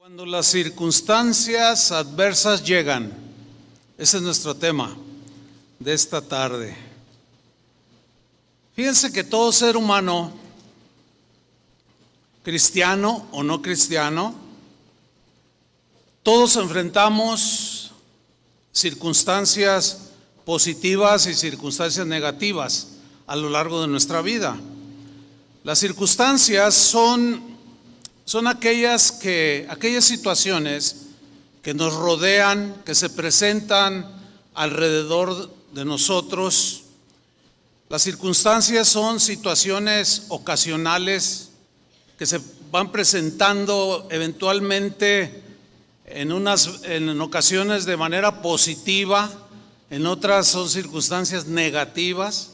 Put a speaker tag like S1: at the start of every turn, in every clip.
S1: Cuando las circunstancias adversas llegan, ese es nuestro tema de esta tarde. Fíjense que todo ser humano, cristiano o no cristiano, todos enfrentamos circunstancias positivas y circunstancias negativas a lo largo de nuestra vida. Las circunstancias son aquellas situaciones que nos rodean, que se presentan alrededor de nosotros. Las circunstancias son situaciones ocasionales que se van presentando eventualmente en ocasiones de manera positiva, en otras son circunstancias negativas.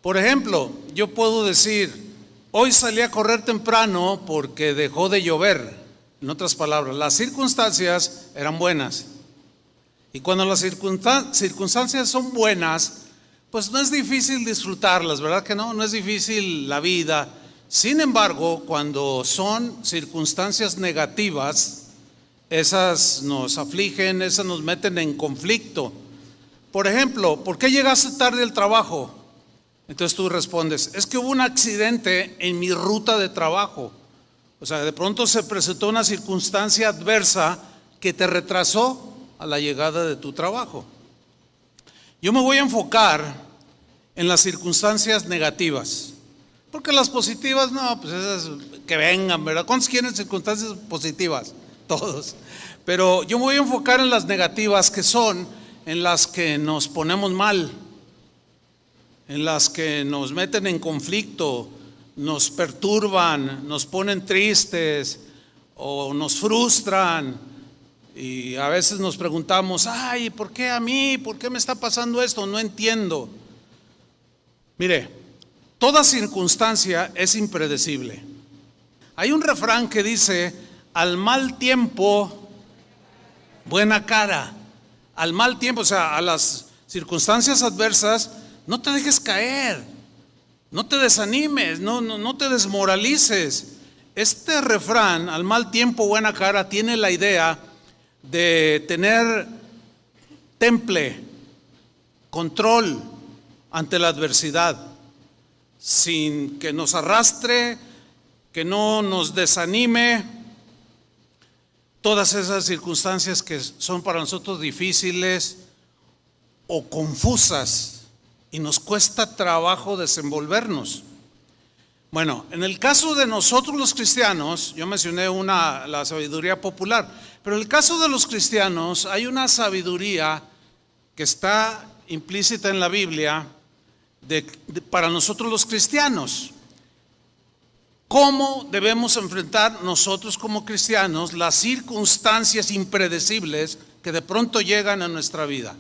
S1: Por ejemplo, yo puedo decir: hoy salí a correr temprano porque dejó de llover. En otras palabras, las circunstancias eran buenas. Y cuando las circunstancias son buenas, pues no es difícil disfrutarlas, ¿verdad que no? No es difícil la vida. Sin embargo, cuando son circunstancias negativas, esas nos afligen, esas nos meten en conflicto. Por ejemplo, ¿por qué llegaste tarde al trabajo? Entonces tú respondes: es que hubo un accidente en mi ruta de trabajo. O sea, de pronto se presentó una circunstancia adversa que te retrasó a la llegada de tu trabajo. Yo me voy a enfocar en las circunstancias negativas, porque las positivas, no, pues esas que vengan, ¿verdad? ¿Cuántos quieren circunstancias positivas? Todos. Pero yo me voy a enfocar en las negativas, que son en las que nos ponemos mal, en las que nos meten en conflicto, nos perturban, nos ponen tristes o nos frustran, y a veces nos preguntamos: ay, ¿por qué a mí? ¿Por qué me está pasando esto? No entiendo. Mire, toda circunstancia es impredecible. Hay un refrán que dice: al mal tiempo, buena cara. Al mal tiempo, o sea, a las circunstancias adversas, no te dejes caer, no te desanimes, no te desmoralices. Este refrán, al mal tiempo, buena cara, tiene la idea de tener temple, control ante la adversidad, sin que nos arrastre, que no nos desanime. Todas esas circunstancias que son para nosotros difíciles o confusas, y nos cuesta trabajo desenvolvernos. Bueno, en el caso de nosotros los cristianos, yo mencioné la sabiduría popular, pero en el caso de los cristianos hay una sabiduría que está implícita en la Biblia para nosotros los cristianos. ¿Cómo debemos enfrentar nosotros como cristianos las circunstancias impredecibles que de pronto llegan a nuestra vida?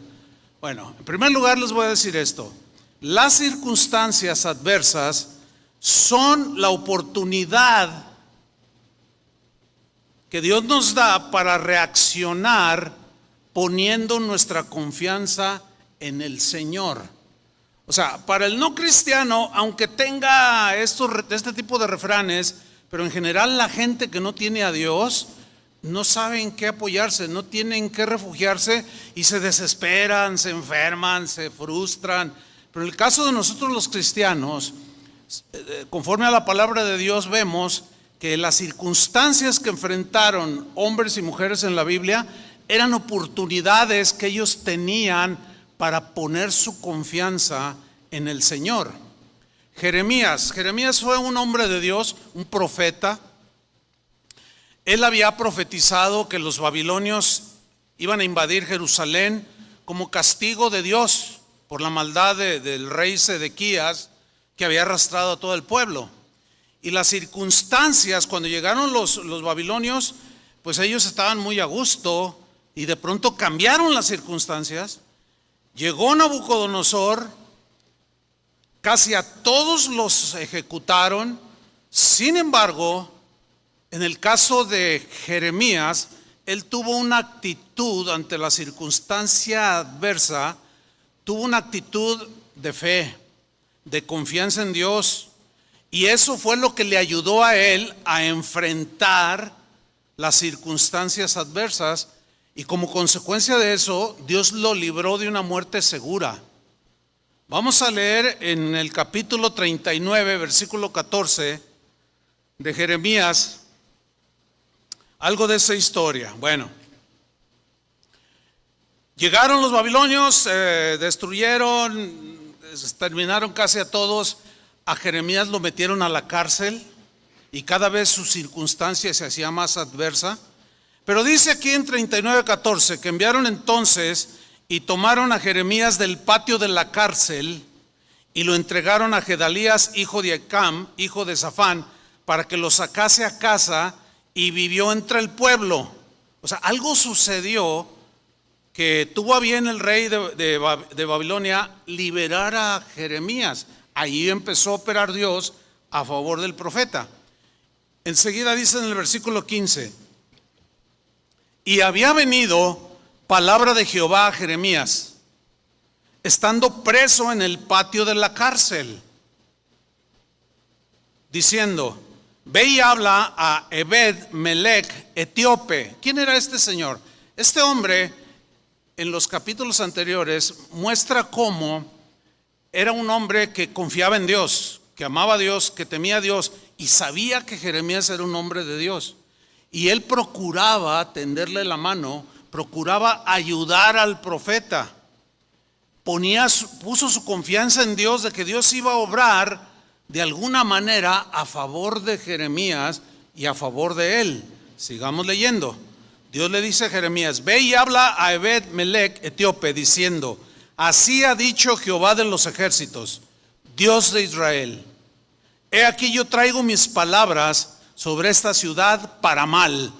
S1: Bueno, en primer lugar les voy a decir esto: las circunstancias adversas son la oportunidad que Dios nos da para reaccionar poniendo nuestra confianza en el Señor. O sea, para el no cristiano, aunque tenga este tipo de refranes, pero en general la gente que no tiene a Dios no sabe en qué apoyarse, no tienen en qué refugiarse y se desesperan, se enferman, se frustran. Pero en el caso de nosotros los cristianos, conforme a la palabra de Dios, vemos que las circunstancias que enfrentaron hombres y mujeres en la Biblia eran oportunidades que ellos tenían para poner su confianza en el Señor. Jeremías fue un hombre de Dios, un profeta. Él había profetizado que los babilonios iban a invadir Jerusalén como castigo de Dios por la maldad del rey Sedequías, que había arrastrado a todo el pueblo. Y las circunstancias, cuando llegaron los babilonios, pues ellos estaban muy a gusto, y de pronto cambiaron las circunstancias. Llegó Nabucodonosor, casi a todos los ejecutaron. Sin embargo, en el caso de Jeremías, él tuvo una actitud ante la circunstancia adversa, tuvo una actitud de fe, de confianza en Dios, y eso fue lo que le ayudó a él a enfrentar las circunstancias adversas, y como consecuencia de eso, Dios lo libró de una muerte segura. Vamos a leer en el capítulo 39, versículo 14 de Jeremías, algo de esa historia. Bueno, llegaron los babilonios, destruyeron, exterminaron casi a todos. A Jeremías lo metieron a la cárcel y cada vez su circunstancia se hacía más adversa. Pero dice aquí en 39:14 que enviaron entonces y tomaron a Jeremías del patio de la cárcel y lo entregaron a Gedalías, hijo de Acam, hijo de Safán, para que lo sacase a casa, y vivió entre el pueblo. O sea, algo sucedió que tuvo a bien el rey de Babilonia liberar a Jeremías. Ahí empezó a operar Dios a favor del profeta. Enseguida dice en el versículo 15: y había venido palabra de Jehová a Jeremías, estando preso en el patio de la cárcel, diciendo: ve y habla a Ebed-Melech, etíope. ¿Quién era este señor? Este hombre, en los capítulos anteriores, muestra cómo era un hombre que confiaba en Dios, que amaba a Dios, que temía a Dios, y sabía que Jeremías era un hombre de Dios. Y él procuraba tenderle la mano, procuraba ayudar al profeta. Puso su confianza en Dios, de que Dios iba a obrar de alguna manera a favor de Jeremías y a favor de él. Sigamos leyendo. Dios le dice a Jeremías: ve y habla a Ebed-Melech, etíope, diciendo: así ha dicho Jehová de los ejércitos, Dios de Israel: he aquí yo traigo mis palabras sobre esta ciudad para mal.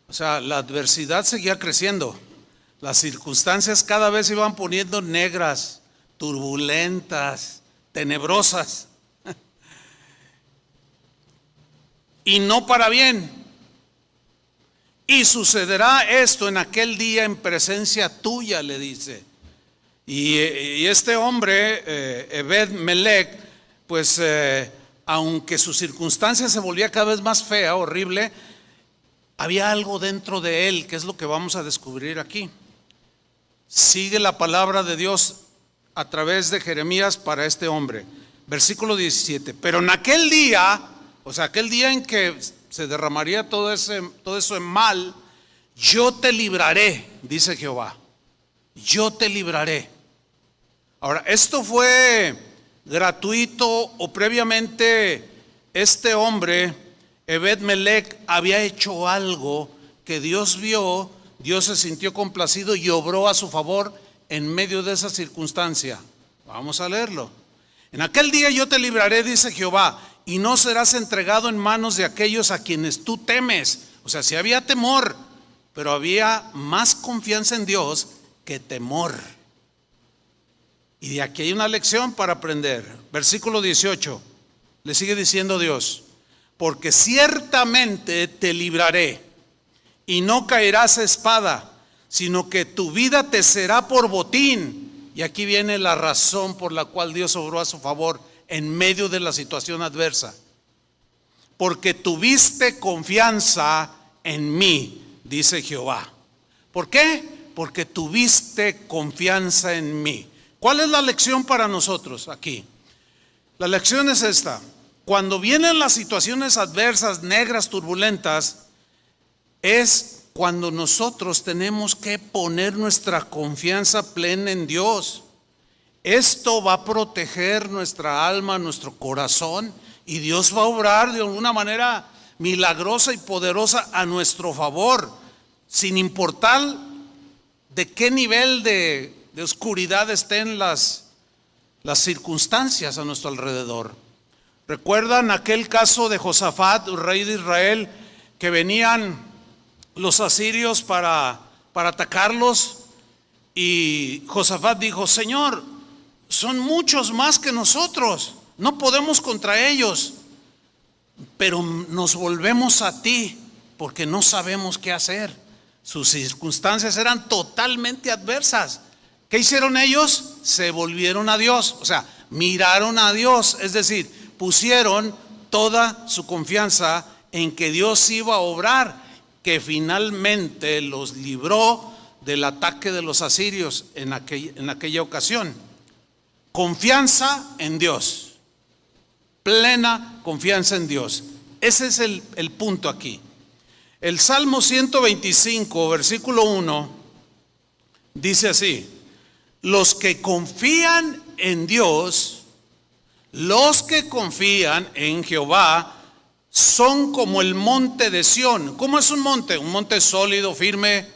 S1: O sea, la adversidad seguía creciendo. Las circunstancias cada vez se iban poniendo negras, turbulentas, tenebrosas. Y no para bien. Y sucederá esto en aquel día en presencia tuya, le dice. Y este hombre, Ebed-Melech, pues aunque su circunstancia se volvía cada vez más fea, horrible, había algo dentro de él, que es lo que vamos a descubrir aquí. Sigue la palabra de Dios a través de Jeremías para este hombre. Versículo 17: pero en aquel día, o sea, aquel día en que se derramaría todo eso en mal, yo te libraré, dice Jehová. Yo te libraré. Ahora, esto fue gratuito o previamente este hombre, Ebed-Melech, había hecho algo que Dios vio, Dios se sintió complacido y obró a su favor en medio de esa circunstancia. Vamos a leerlo. En aquel día yo te libraré, dice Jehová, y no serás entregado en manos de aquellos a quienes tú temes. O sea, sí había temor, pero había más confianza en Dios que temor. Y de aquí hay una lección para aprender. Versículo 18, le sigue diciendo Dios: porque ciertamente te libraré, y no caerás a espada, sino que tu vida te será por botín. Y aquí viene la razón por la cual Dios obró a su favor en medio de la situación adversa. Porque tuviste confianza en mí, dice Jehová. ¿Por qué? Porque tuviste confianza en mí. ¿Cuál es la lección para nosotros aquí? La lección es esta: cuando vienen las situaciones adversas, negras, turbulentas, es cuando nosotros tenemos que poner nuestra confianza plena en Dios. Esto va a proteger nuestra alma, nuestro corazón, y Dios va a obrar de alguna manera milagrosa y poderosa a nuestro favor, sin importar de qué nivel de oscuridad estén las circunstancias a nuestro alrededor. ¿Recuerdan aquel caso de Josafat, rey de Israel, que venían los asirios para atacarlos? Y Josafat dijo: Señor, son muchos más que nosotros, no podemos contra ellos, pero nos volvemos a ti porque no sabemos qué hacer. Sus circunstancias eran totalmente adversas. ¿Qué hicieron ellos? Se volvieron a Dios, o sea, miraron a Dios, es decir, pusieron toda su confianza en que Dios iba a obrar. que finalmente los libró del ataque de los asirios en aquella ocasión. Confianza en Dios, plena confianza en Dios. Ese es el punto aquí. El Salmo 125, versículo 1, dice así: los que confían en Dios, los que confían en Jehová, son como el monte de Sión. ¿Cómo es un monte? Un monte sólido, firme,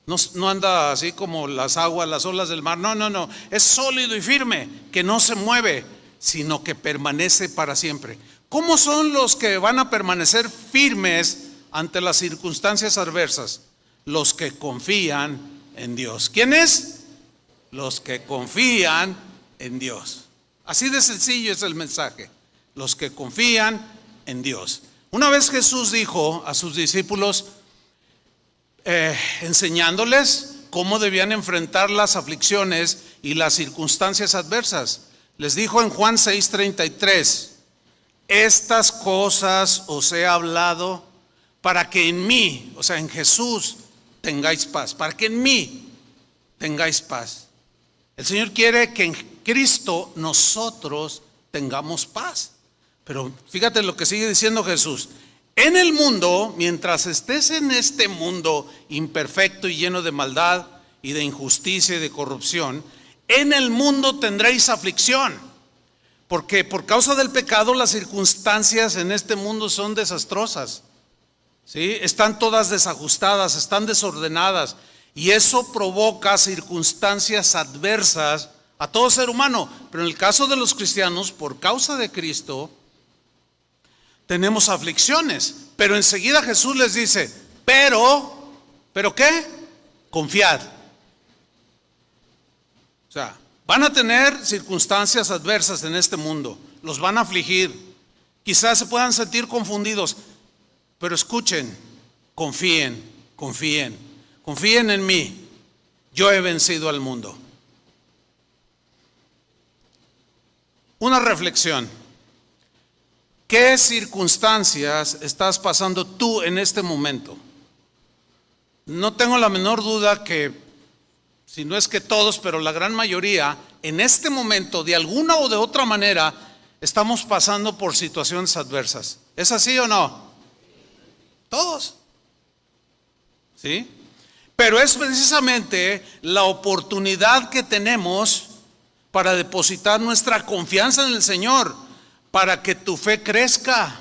S1: no anda así como las aguas, las olas del mar. No, es sólido y firme, que no se mueve, sino que permanece para siempre. ¿Cómo son los que van a permanecer firmes ante las circunstancias adversas? Los que confían en Dios. ¿Quiénes? Los que confían en Dios. Así de sencillo es el mensaje. Los que confían en Dios. Una vez Jesús dijo a sus discípulos, enseñándoles cómo debían enfrentar las aflicciones y las circunstancias adversas. Les dijo en Juan 6:33, estas cosas os he hablado para que en mí, o sea en Jesús, tengáis paz, para que en mí tengáis paz. El Señor quiere que en Cristo nosotros tengamos paz. Pero fíjate lo que sigue diciendo Jesús: en el mundo, mientras estés en este mundo imperfecto y lleno de maldad y de injusticia y de corrupción, en el mundo tendréis aflicción, porque por causa del pecado las circunstancias en este mundo son desastrosas, ¿sí? Están todas desajustadas, están desordenadas, y eso provoca circunstancias adversas a todo ser humano. Pero en el caso de los cristianos, por causa de Cristo, tenemos aflicciones. Pero enseguida Jesús les dice, ¿pero qué? Confiad. O sea, van a tener circunstancias adversas en este mundo, los van a afligir, quizás se puedan sentir confundidos, pero escuchen, confíen en mí, yo he vencido al mundo. Una reflexión: ¿qué circunstancias estás pasando tú en este momento? No tengo la menor duda que, si no es que todos, pero la gran mayoría, en este momento, de alguna o de otra manera, estamos pasando por situaciones adversas. ¿Es así o no? Todos. ¿Sí? Pero es precisamente la oportunidad que tenemos para depositar nuestra confianza en el Señor, para que tu fe crezca,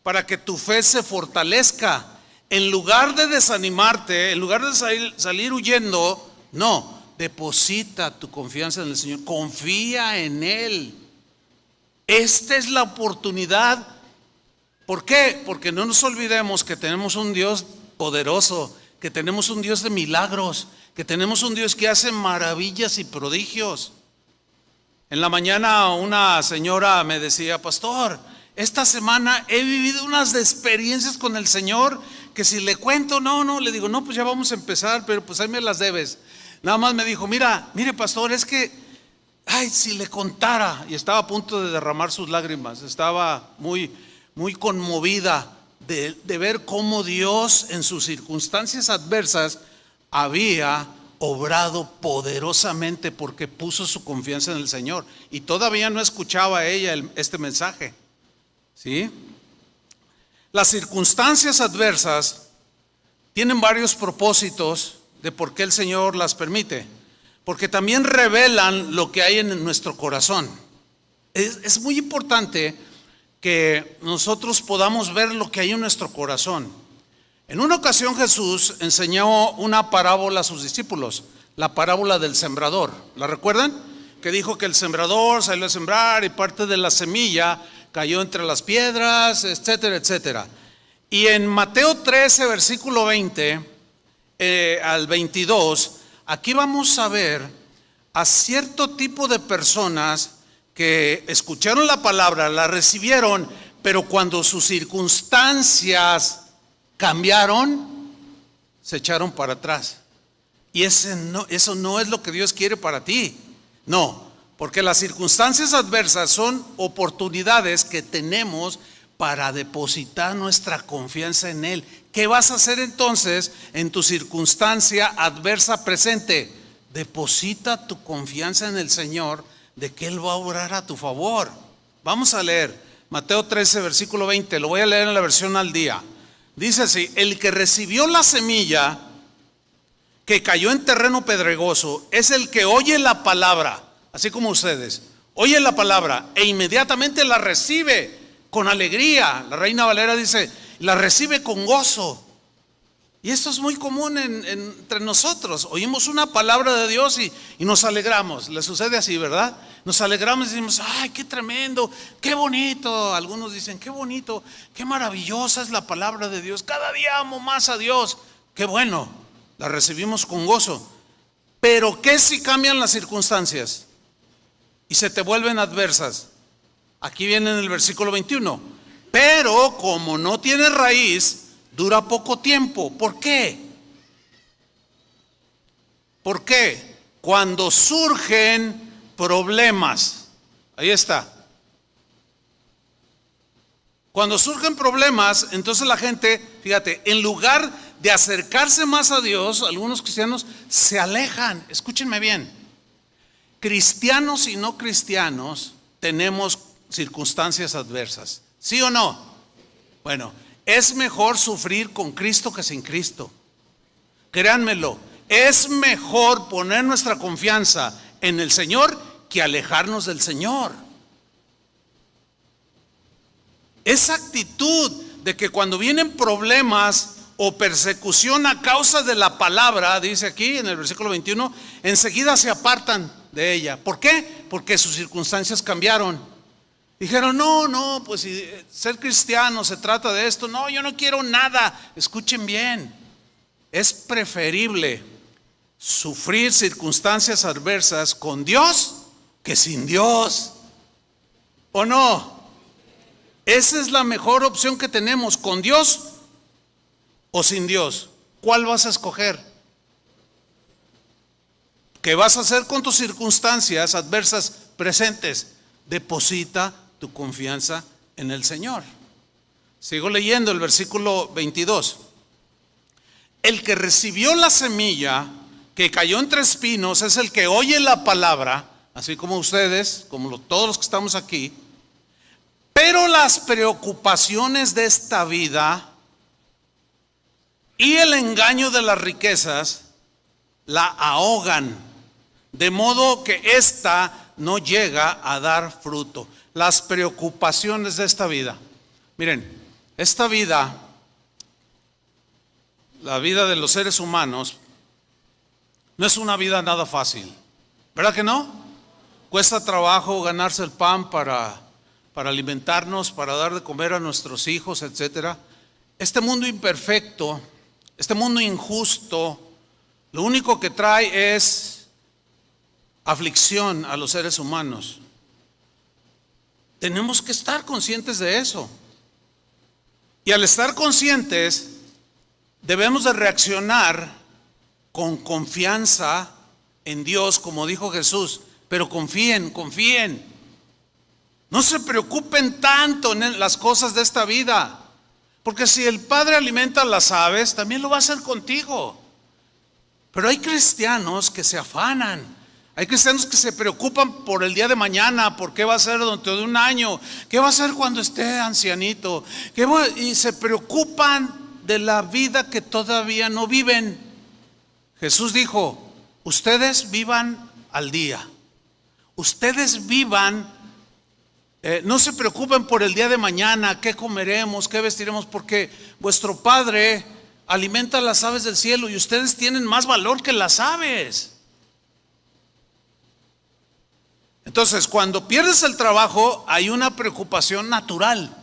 S1: para que tu fe se fortalezca. En lugar de desanimarte, en lugar de salir huyendo, no, deposita tu confianza en el Señor, confía en Él. Esta es la oportunidad. ¿Por qué? Porque no nos olvidemos que tenemos un Dios poderoso, que tenemos un Dios de milagros, que tenemos un Dios que hace maravillas y prodigios. En la mañana una señora me decía, pastor, esta semana he vivido unas experiencias con el Señor que si le cuento, no, le digo, no, pues ya vamos a empezar, pero pues ahí me las debes. Nada más me dijo, mire pastor, es que, si le contara, y estaba a punto de derramar sus lágrimas, estaba muy conmovida de ver cómo Dios en sus circunstancias adversas había obrado poderosamente porque puso su confianza en el Señor. Y todavía no escuchaba ella este mensaje, ¿sí? Las circunstancias adversas tienen varios propósitos de por qué el Señor las permite, porque también revelan lo que hay en nuestro corazón. Es muy importante que nosotros podamos ver lo que hay en nuestro corazón. En una ocasión Jesús enseñó una parábola a sus discípulos, la parábola del sembrador. ¿La recuerdan? Que dijo que el sembrador salió a sembrar y parte de la semilla cayó entre las piedras, etcétera, etcétera. Y en Mateo 13, versículo 20 al 22, aquí vamos a ver a cierto tipo de personas que escucharon la palabra, la recibieron, pero cuando sus circunstancias cambiaron, se echaron para atrás. Y eso no es lo que Dios quiere para ti. No, porque las circunstancias adversas son oportunidades que tenemos para depositar nuestra confianza en Él. ¿Qué vas a hacer entonces en tu circunstancia adversa presente? Deposita tu confianza en el Señor de que Él va a obrar a tu favor. Vamos a leer Mateo 13, versículo 20. Lo voy a leer en la versión al día. Dice así: el que recibió la semilla que cayó en terreno pedregoso es el que oye la palabra, así como ustedes. Oye la palabra e inmediatamente la recibe con alegría. La Reina Valera dice, la recibe con gozo. Y esto es muy común entre nosotros. Oímos una palabra de Dios y nos alegramos. Le sucede así, ¿verdad? Nos alegramos y decimos, ay, qué tremendo, qué bonito. Algunos dicen, qué bonito, qué maravillosa es la palabra de Dios. Cada día amo más a Dios. Qué bueno, la recibimos con gozo. Pero ¿qué si cambian las circunstancias y se te vuelven adversas? Aquí viene en el versículo 21. Pero como no tiene raíz, dura poco tiempo. ¿Por qué? ¿Por qué? Cuando surgen problemas. Ahí está. Cuando surgen problemas, entonces la gente, fíjate, en lugar de acercarse más a Dios, algunos cristianos se alejan. Escúchenme bien. Cristianos y no cristianos tenemos circunstancias adversas. ¿Sí o no? Bueno, es mejor sufrir con Cristo que sin Cristo. Créanmelo, es mejor poner nuestra confianza en el Señor que alejarnos del Señor. Esa actitud de que cuando vienen problemas o persecución a causa de la palabra, dice aquí en el versículo 21, enseguida se apartan de ella. ¿Por qué? Porque sus circunstancias cambiaron. Dijeron, no, pues si ser cristiano se trata de esto. No, yo no quiero nada. Escuchen bien, es preferible sufrir circunstancias adversas con Dios que sin Dios. ¿O no? Esa es la mejor opción que tenemos, con Dios o sin Dios. ¿Cuál vas a escoger? ¿Qué vas a hacer con tus circunstancias adversas presentes? Deposita tu confianza en el Señor. Sigo leyendo el versículo 22. El que recibió la semilla que cayó entre espinos es el que oye la palabra, así como ustedes, como todos los que estamos aquí. Pero las preocupaciones de esta vida y el engaño de las riquezas la ahogan, de modo que ésta no llega a dar fruto. Las preocupaciones de esta vida. Miren, esta vida, la vida de los seres humanos, no es una vida nada fácil. ¿Verdad que no? Cuesta trabajo ganarse el pan para alimentarnos, para dar de comer a nuestros hijos, etcétera. Este mundo imperfecto, este mundo injusto, lo único que trae es aflicción a los seres humanos. Tenemos que estar conscientes de eso. Y al estar conscientes, debemos de reaccionar con confianza en Dios, como dijo Jesús. Pero confíen. No se preocupen tanto en las cosas de esta vida. Porque si el Padre alimenta a las aves, también lo va a hacer contigo. Pero hay cristianos que se afanan. Hay cristianos que se preocupan por el día de mañana, por qué va a ser dentro de un año, qué va a ser cuando esté ancianito, y se preocupan de la vida que todavía no viven. Jesús dijo, ustedes vivan al día, ustedes vivan, no se preocupen por el día de mañana, qué comeremos, qué vestiremos, porque vuestro Padre alimenta a las aves del cielo y ustedes tienen más valor que las aves. Entonces, cuando pierdes el trabajo, hay una preocupación natural.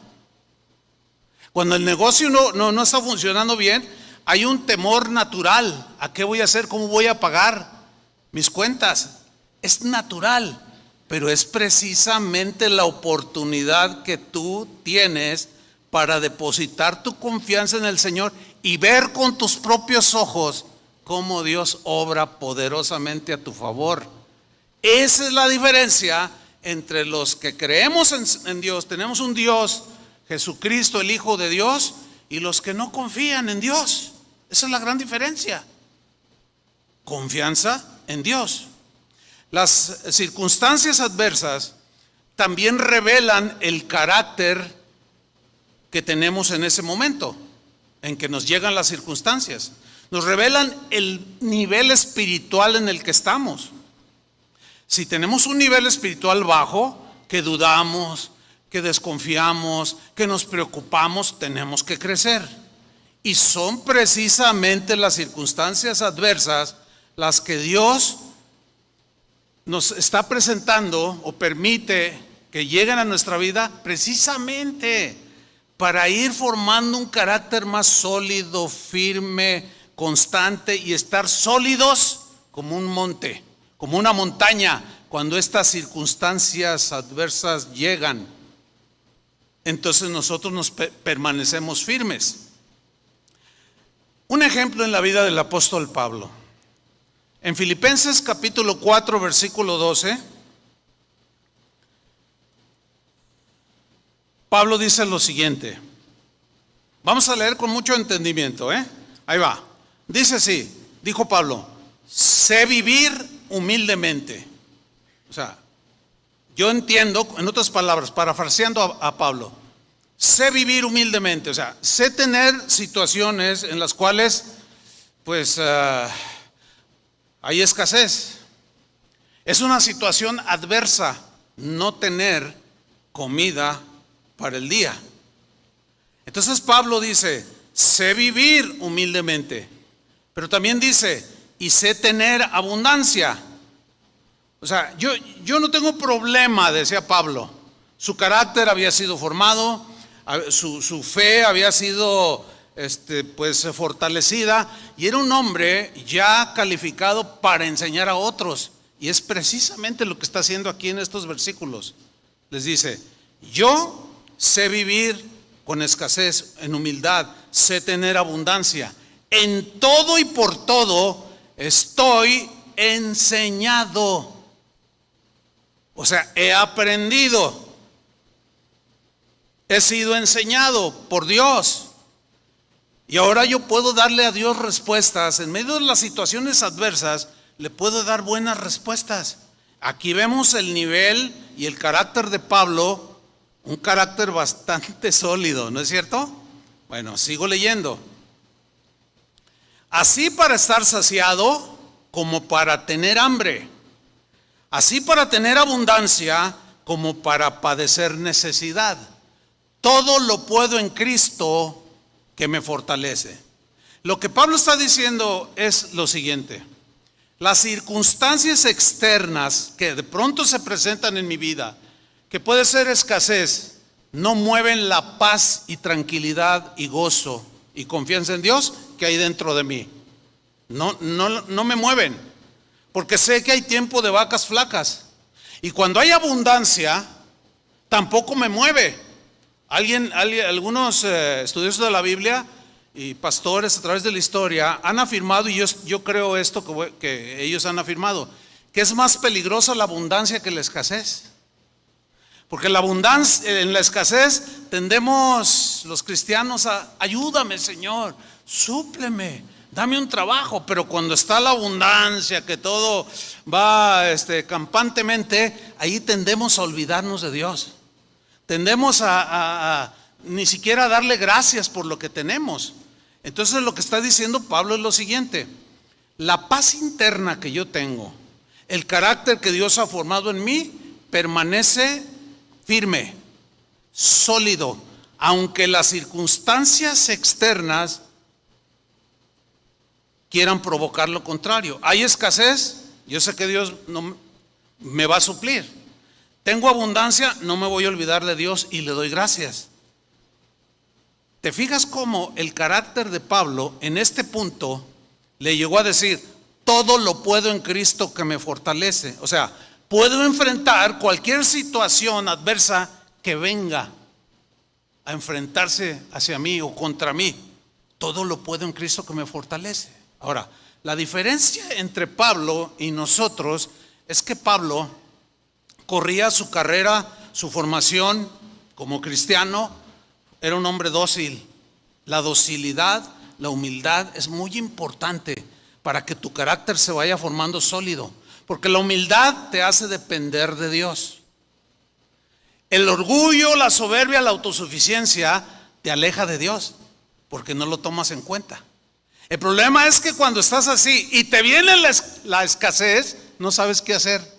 S1: Cuando el negocio no está funcionando bien, hay un temor natural. ¿A qué voy a hacer? ¿Cómo voy a pagar mis cuentas? Es natural, pero es precisamente la oportunidad que tú tienes para depositar tu confianza en el Señor y ver con tus propios ojos cómo Dios obra poderosamente a tu favor. Esa es la diferencia entre los que creemos en Dios, tenemos un Dios, Jesucristo, el Hijo de Dios, y los que no confían en Dios. Esa es la gran diferencia. Confianza en Dios. Las circunstancias adversas también revelan el carácter que tenemos en ese momento en que nos llegan las circunstancias. Nos revelan el nivel espiritual en el que estamos. Si tenemos un nivel espiritual bajo, que dudamos, que desconfiamos, que nos preocupamos, tenemos que crecer. Y son precisamente las circunstancias adversas las que Dios nos está presentando o permite que lleguen a nuestra vida precisamente para ir formando un carácter más sólido, firme, constante y estar sólidos como un monte, como una montaña, cuando estas circunstancias adversas llegan. Entonces nosotros nos permanecemos firmes. Un ejemplo en la vida del apóstol Pablo. En Filipenses capítulo 4, versículo 12, Pablo dice lo siguiente. Vamos a leer con mucho entendimiento, Ahí va. Dice así, dijo Pablo: sé vivir humildemente. O sea, yo entiendo, en otras palabras, parafraseando a Pablo, sé vivir humildemente. O sea, sé tener situaciones en las cuales, pues, hay escasez. Es una situación adversa no tener comida para el día. Entonces Pablo dice, sé vivir humildemente, pero también dice, y sé tener abundancia. O sea, yo no tengo problema, decía Pablo. Su carácter había sido formado, su fe había sido pues fortalecida, y era un hombre ya calificado para enseñar a otros. Y es precisamente lo que está haciendo aquí en estos versículos. Les dice, yo sé vivir con escasez, en humildad, sé tener abundancia. En todo y por todo estoy enseñado. O sea, he aprendido. He sido enseñado por Dios. Y ahora yo puedo darle a Dios respuestas. En medio de las situaciones adversas, le puedo dar buenas respuestas. Aquí vemos el nivel y el carácter de Pablo, un carácter bastante sólido, ¿no es cierto? Bueno, sigo leyendo. Así para estar saciado como para tener hambre. Así para tener abundancia como para padecer necesidad. Todo lo puedo en Cristo que me fortalece. Lo que Pablo está diciendo es lo siguiente. Las circunstancias externas que de pronto se presentan en mi vida, que puede ser escasez, no mueven la paz y tranquilidad y gozo y confianza en Dios que hay dentro de mí. No me mueven, porque sé que hay tiempo de vacas flacas. Y cuando hay abundancia, tampoco me mueve. Algunos estudiosos de la Biblia y pastores a través de la historia han afirmado, y yo creo esto que ellos han afirmado, que es más peligrosa la abundancia que la escasez. Porque la abundancia, en la escasez tendemos los cristianos a, ayúdame Señor, súpleme, dame un trabajo. Pero cuando está la abundancia, que todo va campantemente, ahí tendemos a olvidarnos de Dios. Tendemos a ni siquiera darle gracias por lo que tenemos. Entonces lo que está diciendo Pablo es lo siguiente: la paz interna que yo tengo, el carácter que Dios ha formado en mí, permanece firme, sólido, aunque las circunstancias externas quieran provocar lo contrario. Hay escasez, yo sé que Dios no me va a suplir. Tengo abundancia, no me voy a olvidar de Dios y le doy gracias. ¿Te fijas cómo el carácter de Pablo en este punto le llegó a decir, todo lo puedo en Cristo que me fortalece? O sea, puedo enfrentar cualquier situación adversa que venga a enfrentarse hacia mí o contra mí. Todo lo puedo en Cristo que me fortalece. Ahora, la diferencia entre Pablo y nosotros es que Pablo corría su carrera, su formación como cristiano, era un hombre dócil, La docilidad, la humildad es muy importante para que tu carácter se vaya formando sólido, porque la humildad te hace depender de Dios. El orgullo, la soberbia, la autosuficiencia te aleja de Dios, porque no lo tomas en cuenta. El problema es que cuando estás así y te viene la escasez, no sabes qué hacer.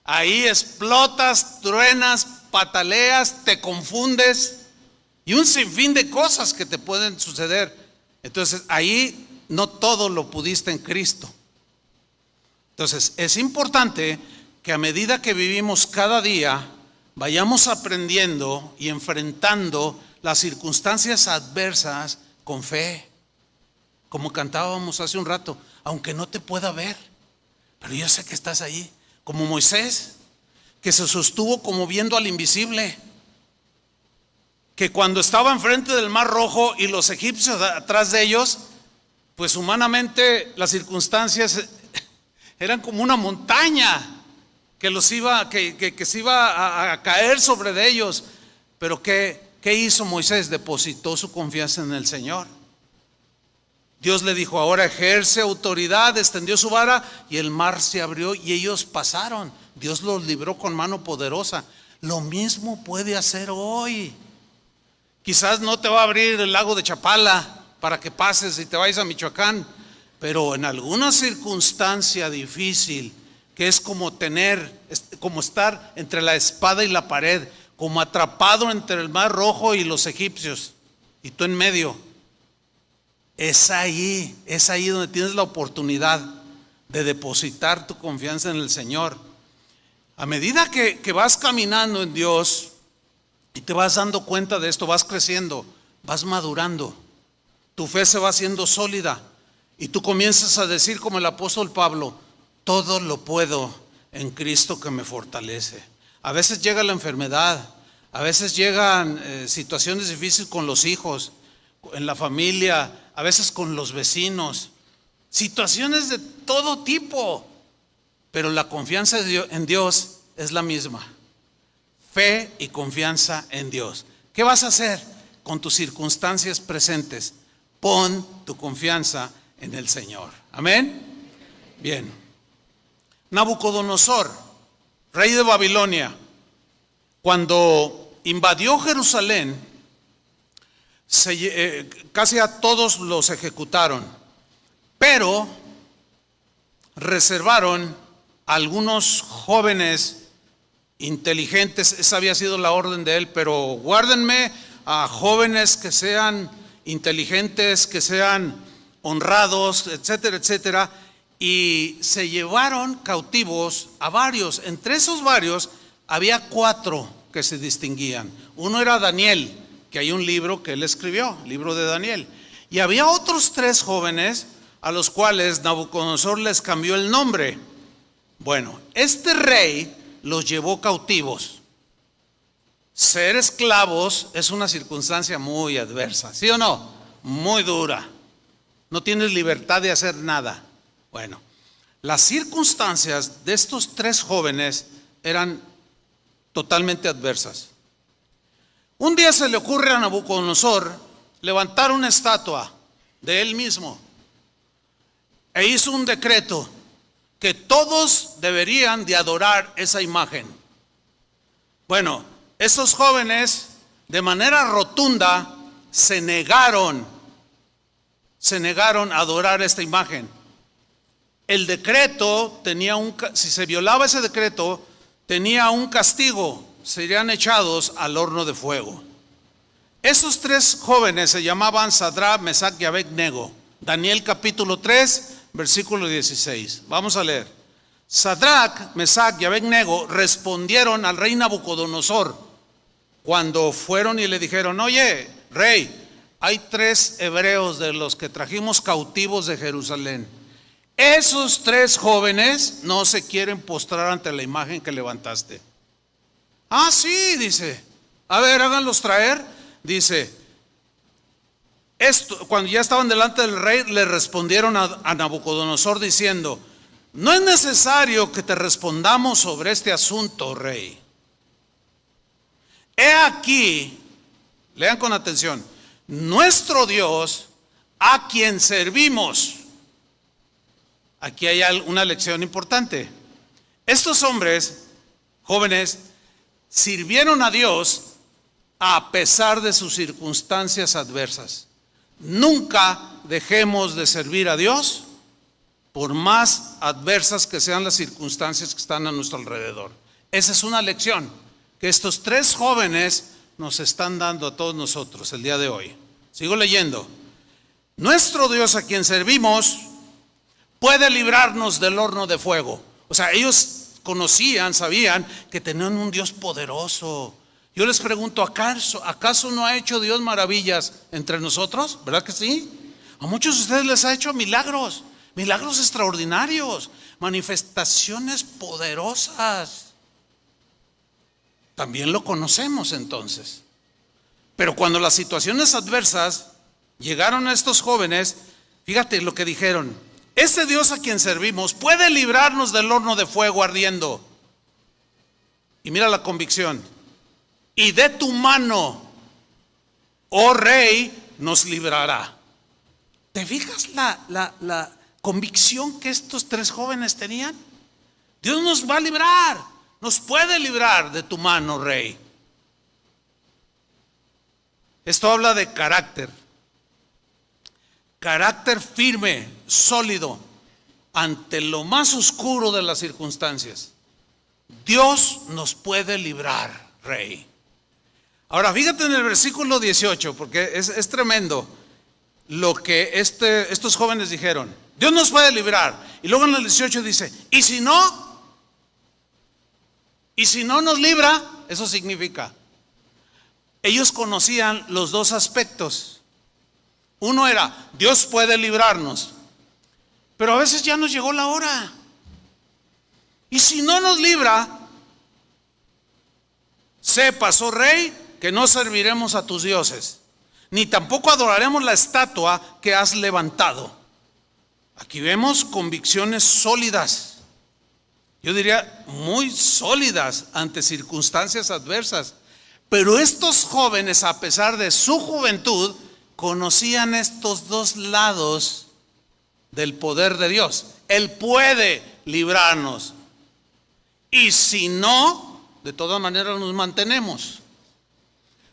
S1: Ahí explotas, truenas, pataleas, te confundes y un sinfín de cosas que te pueden suceder. Entonces ahí no todo lo pudiste en Cristo. Entonces es importante que a medida que vivimos cada día, vayamos aprendiendo y enfrentando las circunstancias adversas con fe. Como cantábamos hace un rato, aunque no te pueda ver, pero yo sé que estás ahí. Como Moisés, que se sostuvo como viendo al invisible, que cuando estaba enfrente del Mar Rojo y los egipcios atrás de ellos, pues humanamente las circunstancias eran como una montaña que se iba a caer sobre de ellos. Pero ¿qué hizo Moisés? Depositó su confianza en el Señor. Dios le dijo: ahora ejerce autoridad, extendió su vara y el mar se abrió y ellos pasaron. Dios los libró con mano poderosa. Lo mismo puede hacer hoy. Quizás no te va a abrir el lago de Chapala para que pases y te vayas a Michoacán, pero en alguna circunstancia difícil, que es como estar entre la espada y la pared, como atrapado entre el Mar Rojo y los egipcios, y tú en medio. Es ahí donde tienes la oportunidad de depositar tu confianza en el Señor. A medida que vas caminando en Dios y te vas dando cuenta de esto, vas creciendo, vas madurando, tu fe se va haciendo sólida y tú comienzas a decir como el apóstol Pablo: todo lo puedo en Cristo que me fortalece. A veces llega la enfermedad, a veces llegan situaciones difíciles con los hijos, en la familia, a veces con los vecinos, situaciones de todo tipo, pero la confianza en Dios es la misma. Fe y confianza en Dios. ¿Qué vas a hacer con tus circunstancias presentes? Pon tu confianza en el Señor. Amén. Bien. Nabucodonosor, rey de Babilonia, cuando invadió Jerusalén, casi a todos los ejecutaron, pero reservaron a algunos jóvenes inteligentes. Esa había sido la orden de él: pero guárdenme a jóvenes que sean inteligentes, que sean honrados, etcétera, etcétera. Y se llevaron cautivos a varios. Entre esos varios había 4 que se distinguían. Uno era Daniel, que hay un libro que él escribió, el libro de Daniel. Y había otros 3 jóvenes a los cuales Nabucodonosor les cambió el nombre. Bueno, este rey los llevó cautivos. Ser esclavos es una circunstancia muy adversa, ¿sí o no? Muy dura. No tienes libertad de hacer nada. Bueno, las circunstancias de estos 3 jóvenes eran totalmente adversas. Un día se le ocurre a Nabucodonosor levantar una estatua de él mismo e hizo un decreto que todos deberían de adorar esa imagen. Bueno, esos jóvenes de manera rotunda se negaron a adorar esta imagen. El decreto tenía si se violaba ese decreto, tenía un castigo: serían echados al horno de fuego. Esos 3 jóvenes se llamaban Sadrac, Mesac y Abed-nego. Daniel capítulo 3, versículo 16. Vamos a leer. Sadrac, Mesac y Abed-nego respondieron al rey Nabucodonosor cuando fueron y le dijeron: oye, rey, hay 3 hebreos de los que trajimos cautivos de Jerusalén. Esos 3 jóvenes no se quieren postrar ante la imagen que levantaste. Ah, sí, dice. A ver, háganlos traer. Dice, cuando ya estaban delante del rey, le respondieron a Nabucodonosor diciendo: no es necesario que te respondamos sobre este asunto, rey. He aquí, lean con atención, nuestro Dios a quien servimos. Aquí hay una lección importante. Estos hombres jóvenes sirvieron a Dios a pesar de sus circunstancias adversas. Nunca dejemos de servir a Dios por más adversas que sean las circunstancias que están a nuestro alrededor. Esa es una lección que estos tres jóvenes nos están dando a todos nosotros el día de hoy. Sigo leyendo. Nuestro Dios a quien servimos puede librarnos del horno de fuego. O sea, ellos conocían, sabían que tenían un Dios poderoso. Yo les pregunto, ¿acaso no ha hecho Dios maravillas entre nosotros? ¿Verdad que sí? A muchos de ustedes les ha hecho milagros extraordinarios, manifestaciones poderosas. También lo conocemos entonces. Pero cuando las situaciones adversas llegaron a estos jóvenes, fíjate lo que dijeron: este Dios a quien servimos puede librarnos del horno de fuego ardiendo. Y mira la convicción: y de tu mano, oh rey, nos librará. ¿Te fijas la convicción que estos tres jóvenes tenían? Dios nos va a librar, nos puede librar de tu mano, rey. Esto habla de carácter firme, sólido, ante lo más oscuro de las circunstancias. Dios nos puede librar, rey. Ahora fíjate en el versículo 18, porque es tremendo lo que estos jóvenes dijeron. Dios nos puede librar. Y luego en el 18 dice, ¿y si no? ¿Y si no nos libra? Eso significa, ellos conocían los dos aspectos. Uno era, Dios puede librarnos, pero a veces ya nos llegó la hora. Y si no nos libra, sepas, oh rey, que no serviremos a tus dioses, ni tampoco adoraremos la estatua que has levantado. Aquí vemos convicciones sólidas, yo diría muy sólidas ante circunstancias adversas. Pero estos jóvenes, a pesar de su juventud, conocían estos dos lados del poder de Dios. Él puede librarnos, y si no, de todas maneras nos mantenemos.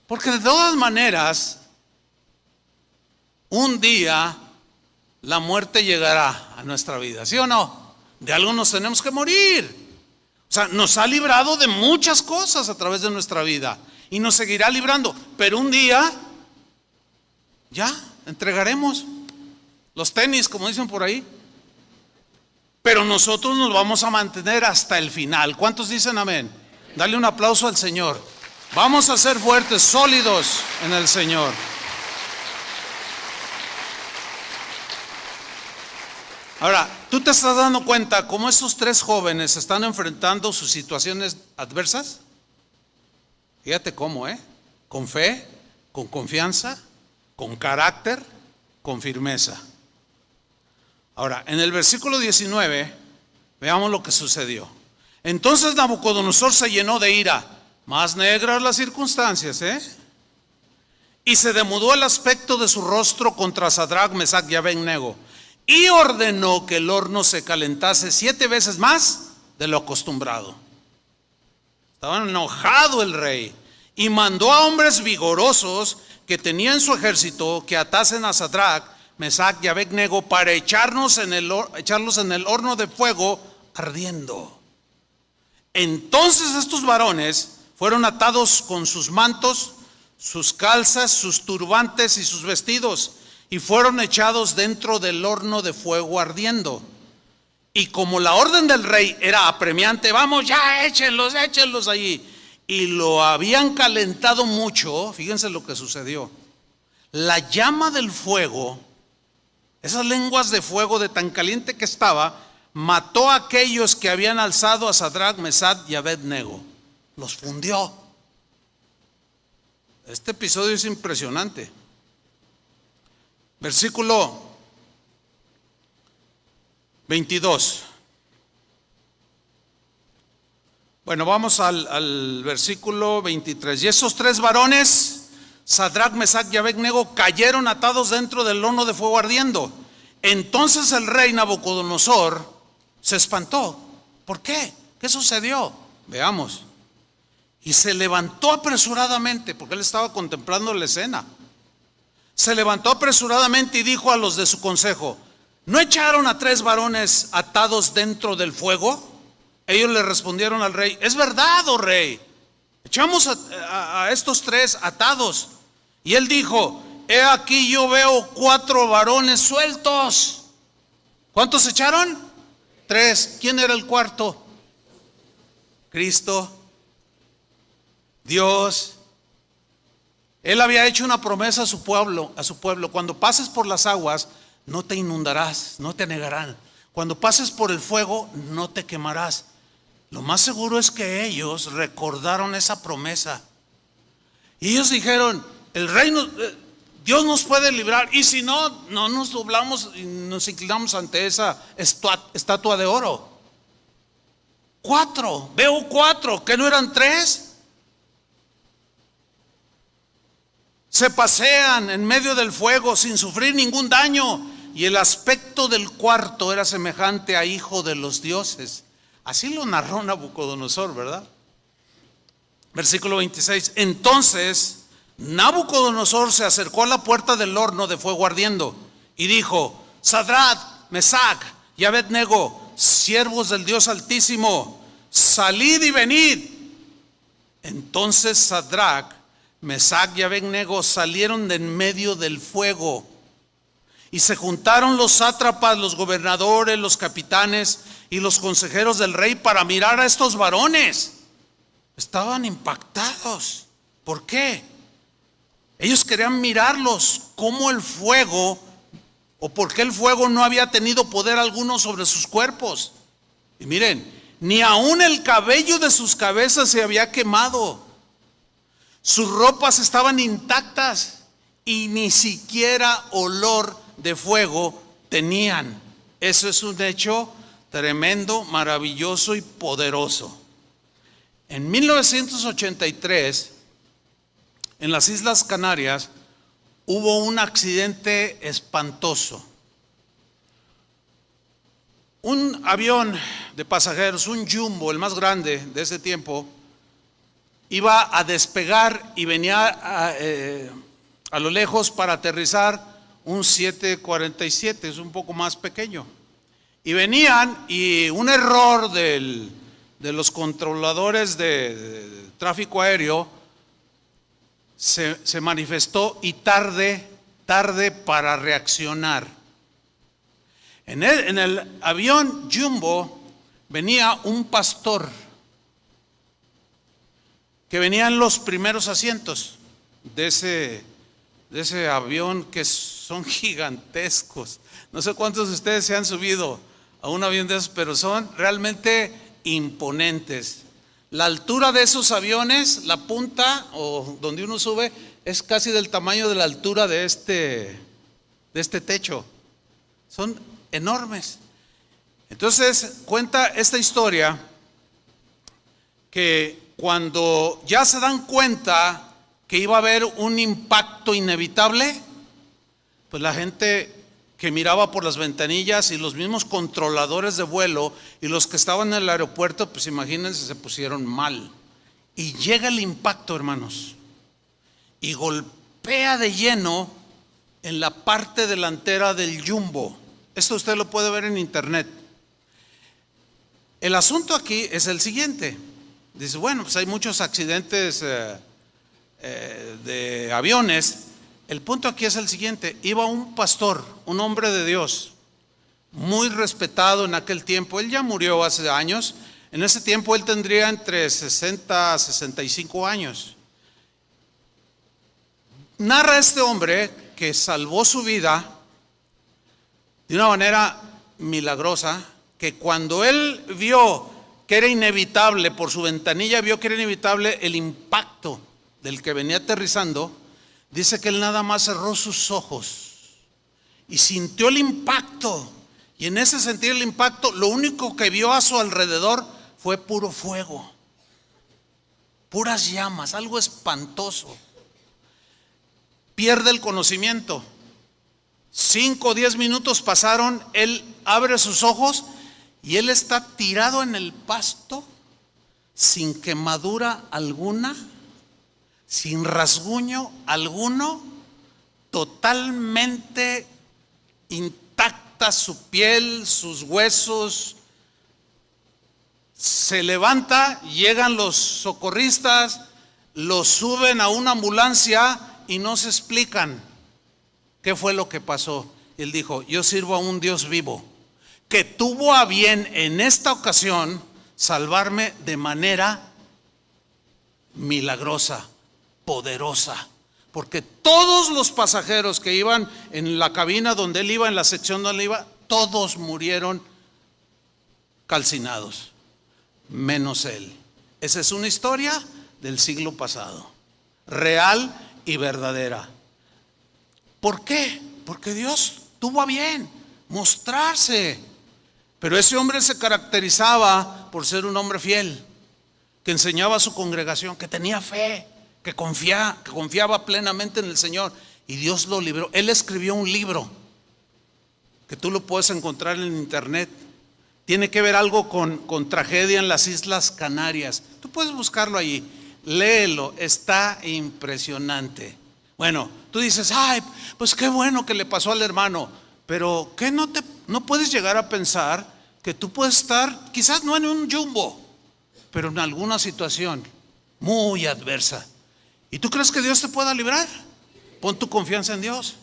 S1: Porque de todas maneras, un día la muerte llegará a nuestra vida, ¿sí o no? De algo nos tenemos que morir. O sea, nos ha librado de muchas cosas a través de nuestra vida y nos seguirá librando, pero un día ya entregaremos los tenis, como dicen por ahí. Pero nosotros nos vamos a mantener hasta el final. ¿Cuántos dicen amén? Dale un aplauso al Señor. Vamos a ser fuertes, sólidos en el Señor. Ahora, ¿tú te estás dando cuenta cómo estos tres jóvenes están enfrentando sus situaciones adversas? Fíjate cómo, con fe, con confianza, con carácter, con firmeza. Ahora, en el versículo 19, veamos lo que sucedió. Entonces Nabucodonosor se llenó de ira, más negras las circunstancias, y se demudó el aspecto de su rostro contra Sadrach, Mesach y Abed-nego, y ordenó que el horno se calentase 7 veces más de lo acostumbrado. Estaba enojado el rey y mandó a hombres vigorosos que tenía en su ejército que atasen a Sadrach, Mesach y Abed-nego para echarlos en el horno de fuego ardiendo. Entonces estos varones fueron atados con sus mantos, sus calzas, sus turbantes y sus vestidos, y fueron echados dentro del horno de fuego ardiendo. Y como la orden del rey era apremiante, vamos ya, échenlos allí, y lo habían calentado mucho, fíjense lo que sucedió. La llama del fuego, esas lenguas de fuego de tan caliente que estaba, mató a aquellos que habían alzado a Sadrach, Mesach y Abed-nego. Los fundió. Este episodio es impresionante. Versículo 22. Bueno, vamos al versículo 23. Y esos tres varones Sadrac, Mesac y Abed-Nego cayeron atados dentro del horno de fuego ardiendo. Entonces el rey Nabucodonosor se espantó. ¿Por qué? ¿Qué sucedió? Veamos. Y se levantó apresuradamente, porque él estaba contemplando la escena. Se levantó apresuradamente y dijo a los de su consejo: ¿no echaron a 3 varones atados dentro del fuego? Ellos le respondieron al rey: es verdad, oh rey, echamos a estos 3 atados. Y él dijo: he aquí yo veo 4 varones sueltos. ¿Cuántos echaron? 3. ¿Quién era el cuarto? Cristo, Dios. Él había hecho una promesa a su pueblo: cuando pases por las aguas no te inundarás, no te anegarán. Cuando pases por el fuego no te quemarás. Lo más seguro es que ellos recordaron esa promesa. Y ellos dijeron: el reino, Dios nos puede librar. Y si no, no nos doblamos y nos inclinamos ante esa estatua de oro. 4, veo 4, ¿que no eran 3? Se pasean en medio del fuego sin sufrir ningún daño. Y el aspecto del cuarto era semejante a hijo de los dioses. Así lo narró Nabucodonosor, ¿verdad? Versículo 26. Entonces Nabucodonosor se acercó a la puerta del horno de fuego ardiendo y dijo: Sadrac, Mesac y Abed-Nego, siervos del Dios Altísimo, salid y venid. Entonces Sadrac, Mesac y Abed-Nego salieron de en medio del fuego. Y se juntaron los sátrapas, los gobernadores, los capitanes y los consejeros del rey para mirar a estos varones. Estaban impactados. ¿Por qué? Ellos querían mirarlos, cómo el fuego, o por qué el fuego no había tenido poder alguno sobre sus cuerpos. Y miren, ni aún el cabello de sus cabezas se había quemado. Sus ropas estaban intactas y ni siquiera olor de fuego tenían. Eso es un hecho tremendo, maravilloso y poderoso. En 1983, en las Islas Canarias, hubo un accidente espantoso. Un avión de pasajeros, un Jumbo, el más grande de ese tiempo, iba a despegar y venía a lo lejos para aterrizar un 747, es un poco más pequeño. Y venían, y un error de los controladores de tráfico aéreo se manifestó, y tarde para reaccionar. En el avión Jumbo venía un pastor que venía en los primeros asientos de ese avión, que son gigantescos. No sé cuántos de ustedes se han subido a un avión de esos, pero son realmente imponentes. La altura de esos aviones, la punta o donde uno sube, es casi del tamaño de la altura de este techo. Son enormes. Entonces cuenta esta historia que cuando ya se dan cuenta que iba a haber un impacto inevitable, pues la gente que miraba por las ventanillas y los mismos controladores de vuelo y los que estaban en el aeropuerto, pues imagínense, se pusieron mal. Y llega el impacto, hermanos, y golpea de lleno en la parte delantera del Jumbo. Esto usted lo puede ver en internet. El asunto aquí es el siguiente. Dice, bueno, pues hay muchos accidentes de aviones. El punto aquí es el siguiente: iba un pastor, un hombre de Dios, muy respetado en aquel tiempo. Él ya murió hace años. En ese tiempo él tendría entre 60 a 65 años. Narra este hombre que salvó su vida de una manera milagrosa, que cuando él vio que era inevitable, por su ventanilla vio que era inevitable el impacto del que venía aterrizando, dice que él nada más cerró sus ojos y sintió el impacto. Y en ese sentir el impacto, lo único que vio a su alrededor fue puro fuego, puras llamas, algo espantoso. pierde el conocimiento. 5 o 10 minutos pasaron, él abre sus ojos y él está tirado en el pasto, sin quemadura alguna, sin rasguño alguno, totalmente intacta su piel, sus huesos. Se levanta, llegan los socorristas, lo suben a una ambulancia y no se explican qué fue lo que pasó. Él dijo: yo sirvo a un Dios vivo que tuvo a bien en esta ocasión salvarme de manera milagrosa, poderosa, porque todos los pasajeros que iban en la cabina donde él iba, en la sección donde él iba, todos murieron calcinados, menos él. Esa es una historia del siglo pasado, real y verdadera. ¿Por qué? Porque Dios tuvo a bien mostrarse. Pero ese hombre se caracterizaba por ser un hombre fiel, que enseñaba a su congregación, que tenía fe, que confiaba plenamente en el Señor, y Dios lo libró. Él escribió un libro que tú lo puedes encontrar en internet. Tiene que ver algo con tragedia en las Islas Canarias. Tú puedes buscarlo allí, léelo, está impresionante. Bueno, tú dices: ay, pues qué bueno que le pasó al hermano, pero ¿qué no puedes llegar a pensar que tú puedes estar, quizás no en un jumbo, pero en alguna situación muy adversa? ¿Y tú crees que Dios te pueda librar? Pon tu confianza en Dios.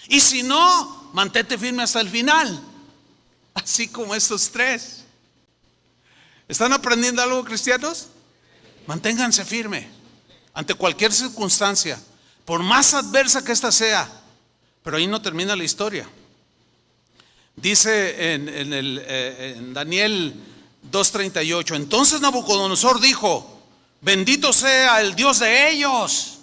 S1: Y si no, mantente firme hasta el final, así como estos tres. ¿Están aprendiendo algo, cristianos? Manténganse firme ante cualquier circunstancia, por más adversa que ésta sea. Pero ahí no termina la historia. Dice en Daniel 2:38: entonces Nabucodonosor dijo: bendito sea el Dios de ellos,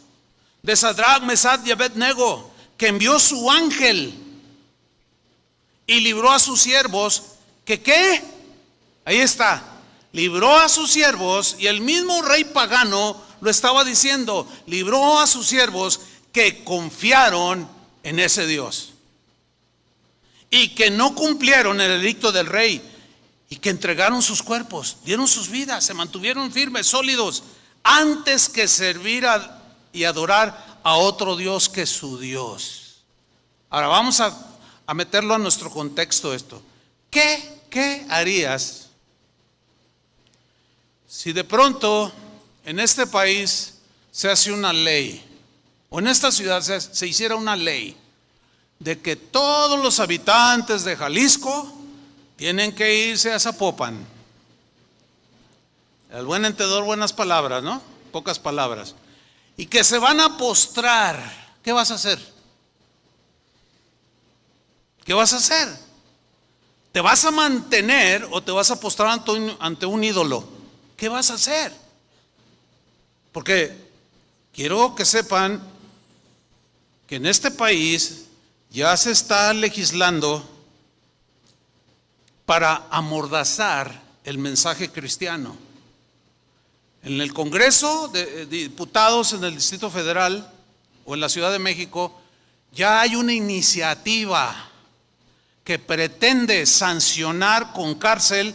S1: de Sadrach, Mesach y Abed-nego, que envió su ángel y libró a sus siervos. ¿Que qué? Ahí está, libró a sus siervos. Y el mismo rey pagano lo estaba diciendo: libró a sus siervos que confiaron en ese Dios y que no cumplieron el edicto del rey, y que entregaron sus cuerpos, dieron sus vidas, se mantuvieron firmes, sólidos, antes que servir y adorar a otro Dios que su Dios. Ahora vamos a meterlo a nuestro contexto esto. ¿Qué harías si de pronto en este país se hace una ley, o en esta ciudad se hiciera una ley de que todos los habitantes de Jalisco tienen que irse a Zapopan? El buen entendedor, buenas palabras, ¿no? Pocas palabras. Y que se van a postrar. ¿Qué vas a hacer? ¿Qué vas a hacer? ¿Te vas a mantener o te vas a postrar ante un ídolo? ¿Qué vas a hacer? Porque quiero que sepan que en este país ya se está legislando para amordazar el mensaje cristiano. En el Congreso de Diputados, en el Distrito Federal o en la Ciudad de México, ya hay una iniciativa que pretende sancionar con cárcel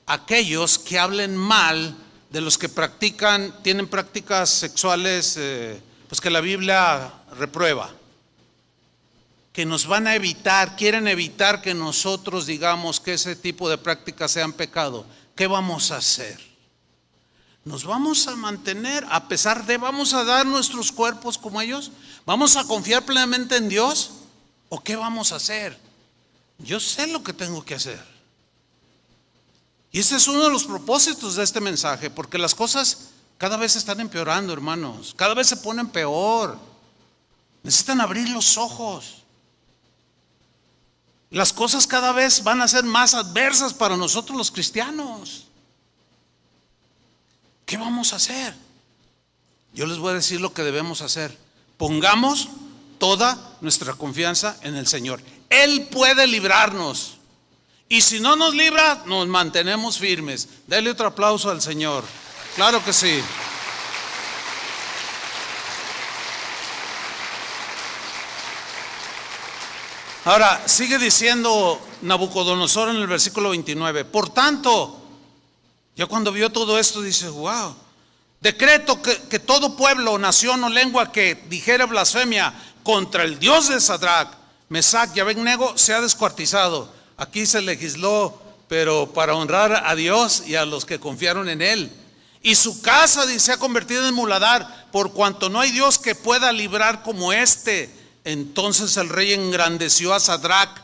S1: a aquellos que hablen mal de los que tienen prácticas sexuales pues que la Biblia reprueba. Que nos van a evitar, quieren evitar que nosotros digamos que ese tipo de prácticas sean pecado. ¿Qué vamos a hacer? ¿Nos vamos a mantener vamos a dar nuestros cuerpos como ellos? ¿Vamos a confiar plenamente en Dios? ¿O qué vamos a hacer? Yo sé lo que tengo que hacer. Y este es uno de los propósitos de este mensaje, porque las cosas cada vez están empeorando, hermanos. Cada vez se ponen peor. Necesitan abrir los ojos. Las cosas cada vez van a ser más adversas para nosotros los cristianos. ¿Qué vamos a hacer? Yo les voy a decir lo que debemos hacer. Pongamos toda nuestra confianza en el Señor. Él puede librarnos. Y si no nos libra, nos mantenemos firmes. Dale otro aplauso al Señor. Claro que sí. Ahora, sigue diciendo Nabucodonosor en el versículo 29. Por tanto, ya cuando vio todo esto, dice, wow, decreto que todo pueblo, nación o lengua que dijere blasfemia contra el Dios de Sadrach, Mesach y Abednego sea descuartizado. Aquí se legisló, pero para honrar a Dios y a los que confiaron en Él. Y su casa se ha convertido en muladar, por cuanto no hay Dios que pueda librar como este. Entonces el rey engrandeció a Sadrach,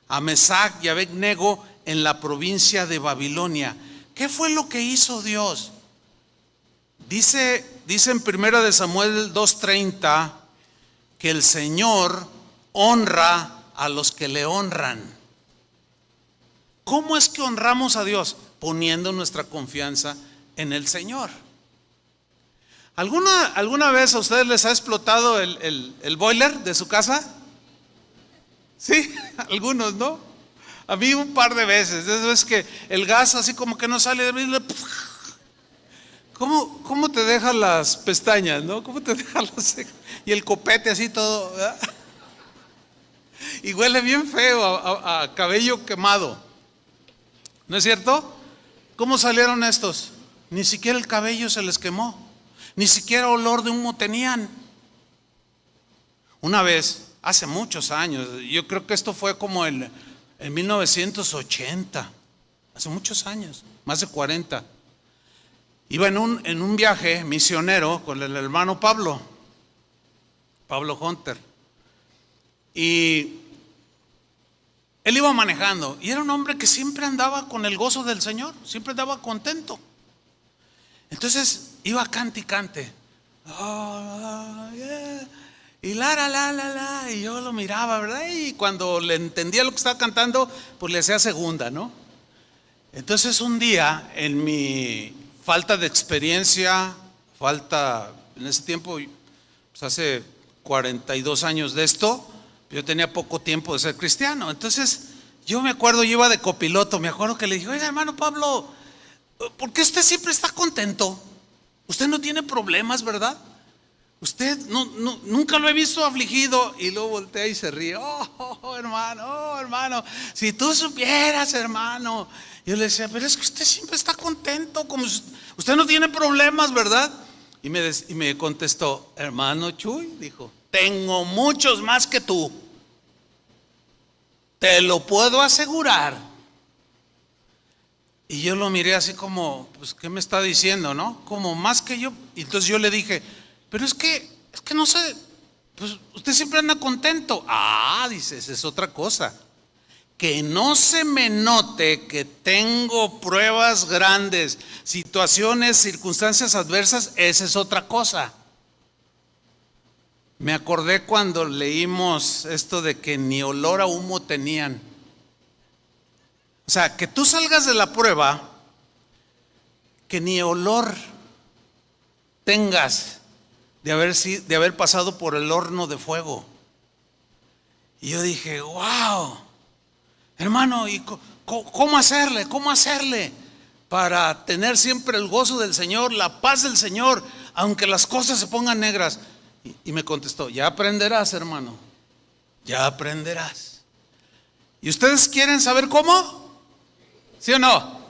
S1: a Mesach y a Abednego en la provincia de Babilonia. ¿Qué fue lo que hizo Dios? Dice en 1 de Samuel 2:30 que el Señor honra a los que le honran. ¿Cómo es que honramos a Dios? Poniendo nuestra confianza en el Señor. ¿Alguna vez a ustedes les ha explotado el boiler de su casa? Sí, algunos, ¿no? A mí un par de veces. Es que el gas así como que no sale. ¿Cómo te deja las pestañas, no? ¿Cómo te deja las cejas? Y el copete así todo, ¿verdad? Y huele bien feo a cabello quemado. ¿No es cierto? ¿Cómo salieron estos? Ni siquiera el cabello se les quemó. Ni siquiera olor de humo tenían. Una vez, hace muchos años, yo creo que esto fue como en 1980, hace muchos años, más de 40. Iba en un viaje misionero con el hermano Pablo Hunter. Y él iba manejando y era un hombre que siempre andaba con el gozo del Señor, siempre andaba contento. Entonces iba cante y cante. Oh, yeah. Y la, y yo lo miraba, ¿verdad? Y cuando le entendía lo que estaba cantando, pues le hacía segunda, ¿no? Entonces un día, en mi falta de experiencia, en ese tiempo, pues hace 42 años de esto, yo tenía poco tiempo de ser cristiano. Entonces yo me acuerdo, yo iba de copiloto, me acuerdo que le dije, oiga hermano Pablo, ¿por qué usted siempre está contento? Usted no tiene problemas, ¿verdad? Usted nunca lo he visto afligido. Y luego voltea y se ríe. Hermano, si tú supieras, hermano. Yo le decía, pero es que usted siempre está contento, como usted no tiene problemas, ¿verdad? Y me contestó, hermano Chuy, dijo, tengo muchos más que tú, te lo puedo asegurar. Y yo lo miré así como, pues, ¿qué me está diciendo, no? Como más que yo. Y entonces yo le dije, pero es que no sé, pues usted siempre anda contento. Dice, esa es otra cosa. Que no se me note que tengo pruebas grandes, situaciones, circunstancias adversas, esa es otra cosa. Me acordé cuando leímos esto de que ni olor a humo tenían. O sea, que tú salgas de la prueba, que ni olor tengas de haber pasado por el horno de fuego. Y yo dije, wow, hermano, ¿y cómo hacerle? ¿Cómo hacerle para tener siempre el gozo del Señor, la paz del Señor, aunque las cosas se pongan negras? Y me contestó, ya aprenderás, hermano, ya aprenderás. ¿Y ustedes quieren saber cómo? ¿Sí o no?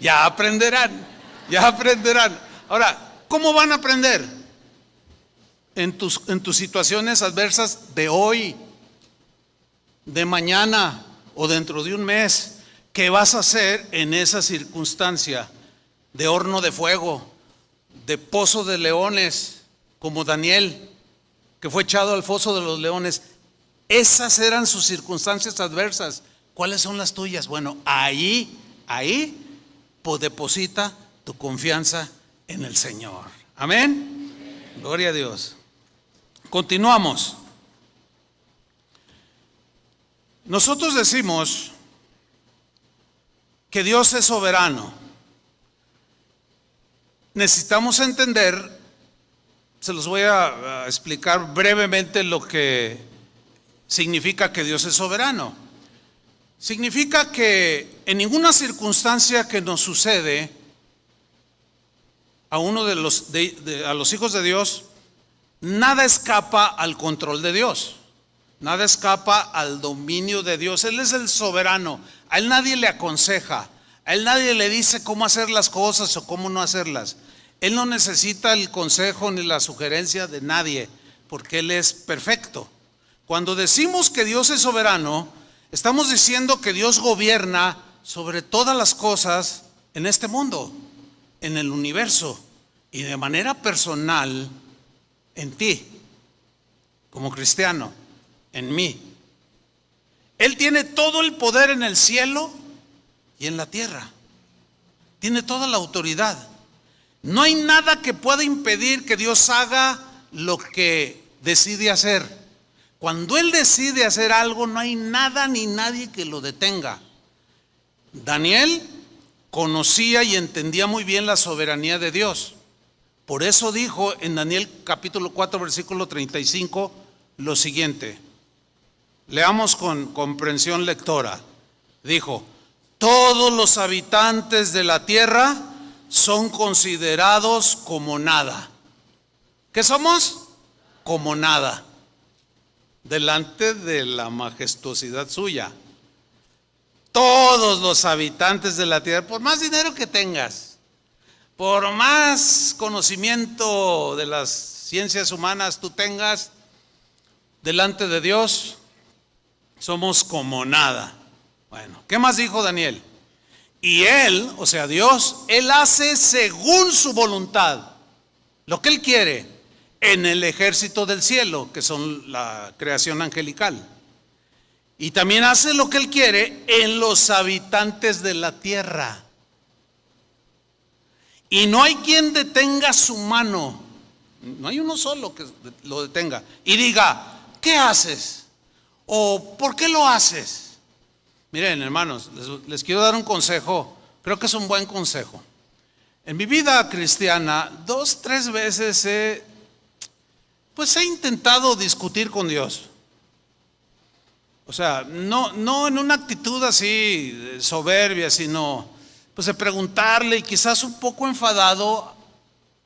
S1: Ya aprenderán, ya aprenderán. Ahora, ¿cómo van a aprender? En tus situaciones adversas de hoy, de mañana o dentro de un mes. ¿Qué vas a hacer en esa circunstancia de horno de fuego, de pozo de leones, como Daniel, que fue echado al foso de los leones? Esas eran sus circunstancias adversas. ¿Cuáles son las tuyas? Bueno, ahí deposita tu confianza en el Señor. Amén. Gloria a Dios. Continuamos. Nosotros decimos que Dios es soberano. Necesitamos entender, se los voy a explicar brevemente lo que significa que Dios es soberano. Significa que en ninguna circunstancia que nos sucede a uno de los hijos de Dios, nada escapa al control de Dios. Nada escapa al dominio de Dios. Él es el soberano. A Él nadie le aconseja. A Él nadie le dice cómo hacer las cosas o cómo no hacerlas. Él no necesita el consejo ni la sugerencia de nadie, porque Él es perfecto. Cuando decimos que Dios es soberano, estamos diciendo que Dios gobierna sobre todas las cosas en este mundo, en el universo y de manera personal en ti, como cristiano, en mí. Él tiene todo el poder en el cielo y en la tierra. Tiene toda la autoridad. No hay nada que pueda impedir que Dios haga lo que decide hacer. Cuando Él decide hacer algo, no hay nada ni nadie que lo detenga. Daniel conocía y entendía muy bien la soberanía de Dios. Por eso dijo en Daniel capítulo 4 versículo 35 lo siguiente. Leamos con comprensión lectora. Dijo: todos los habitantes de la tierra son considerados como nada. ¿Qué somos? Como nada, delante de la majestuosidad suya. Todos los habitantes de la tierra, por más dinero que tengas, por más conocimiento de las ciencias humanas tú tengas, delante de Dios somos como nada. Bueno, ¿qué más dijo Daniel? Y Él, o sea Dios, Él hace según su voluntad lo que Él quiere en el ejército del cielo, que son la creación angelical. Y también hace lo que Él quiere en los habitantes de la tierra. Y no hay quien detenga su mano. No hay uno solo que lo detenga y diga: ¿qué haces? ¿O por qué lo haces? Miren, hermanos, les quiero dar un consejo. Creo que es un buen consejo. En mi vida cristiana, 2, 3 veces he intentado discutir con Dios. O sea, no en una actitud así soberbia, sino pues de preguntarle, y quizás un poco enfadado